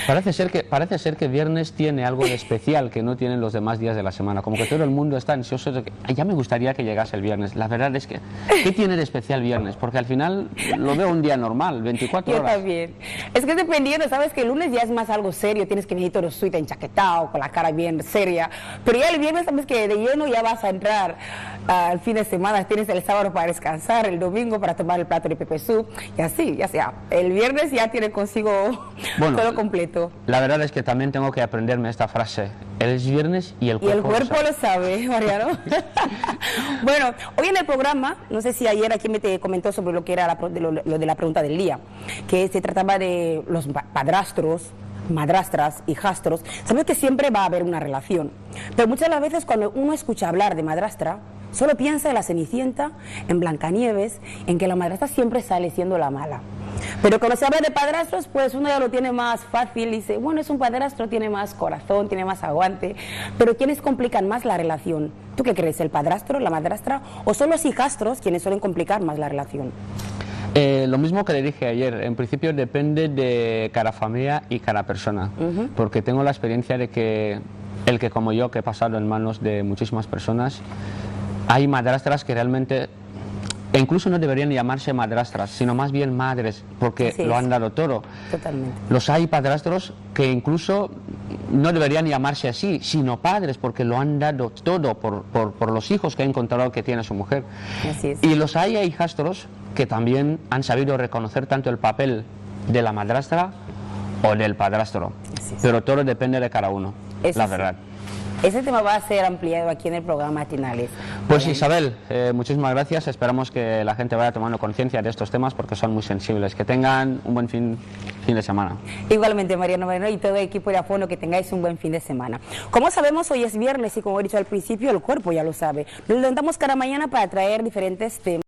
Parece ser que viernes tiene algo de especial que no tienen los demás días de la semana, como que todo el mundo está ansioso de que ya me gustaría que llegase el viernes. La verdad es que, ¿qué tiene de especial viernes? Porque al final lo veo un día normal, 24 horas. Yo también. Es que dependiendo, sabes que el lunes ya es más algo serio, tienes que venir todo suite enchaquetado, con la cara bien seria, pero ya el viernes sabes que de lleno ya vas a entrar al fin de semana, tienes el sábado para descansar, el domingo para tomar el plato de pepe soup, y así, ya sea, el viernes ya tiene consigo todo completo. La verdad es que también tengo que aprenderme esta frase: es viernes y el cuerpo, lo sabe, Mariano. Bueno, hoy en el programa, no sé si ayer aquí me te comentó sobre lo que era lo de la pregunta del día, que se trataba de los padrastros, madrastras, hijastros. Sabemos que siempre va a haber una relación, pero muchas de las veces cuando uno escucha hablar de madrastra, solo piensa en la Cenicienta, en Blancanieves, en que la madrastra siempre sale siendo la mala. Pero cuando se habla de padrastros, pues uno ya lo tiene más fácil, dice, bueno, es un padrastro, tiene más corazón, tiene más aguante. Pero ¿quiénes complican más la relación? ¿Tú qué crees, el padrastro, la madrastra, o son los hijastros quienes suelen complicar más la relación? Lo mismo que le dije ayer, en principio depende de cada familia y cada persona, porque tengo la experiencia de que el que como yo, que he pasado en manos de muchísimas personas, hay madrastras que realmente, e incluso no deberían llamarse madrastras, sino más bien madres, porque lo han dado todo. Totalmente. Los hay padrastros que incluso no deberían llamarse así, sino padres, porque lo han dado todo por los hijos que ha encontrado que tiene su mujer. Así es. Y los hay hijastros que también han sabido reconocer tanto el papel de la madrastra o del padrastro, pero todo depende de cada uno, la verdad. Ese tema va a ser ampliado aquí en el programa Matinales. Pues Isabel, muchísimas gracias. Esperamos que la gente vaya tomando conciencia de estos temas porque son muy sensibles. Que tengan un buen fin de semana. Igualmente, Mariano y todo el equipo de Afono, que tengáis un buen fin de semana. Como sabemos, hoy es viernes y como he dicho al principio, el cuerpo ya lo sabe. Nos levantamos cada mañana para traer diferentes temas.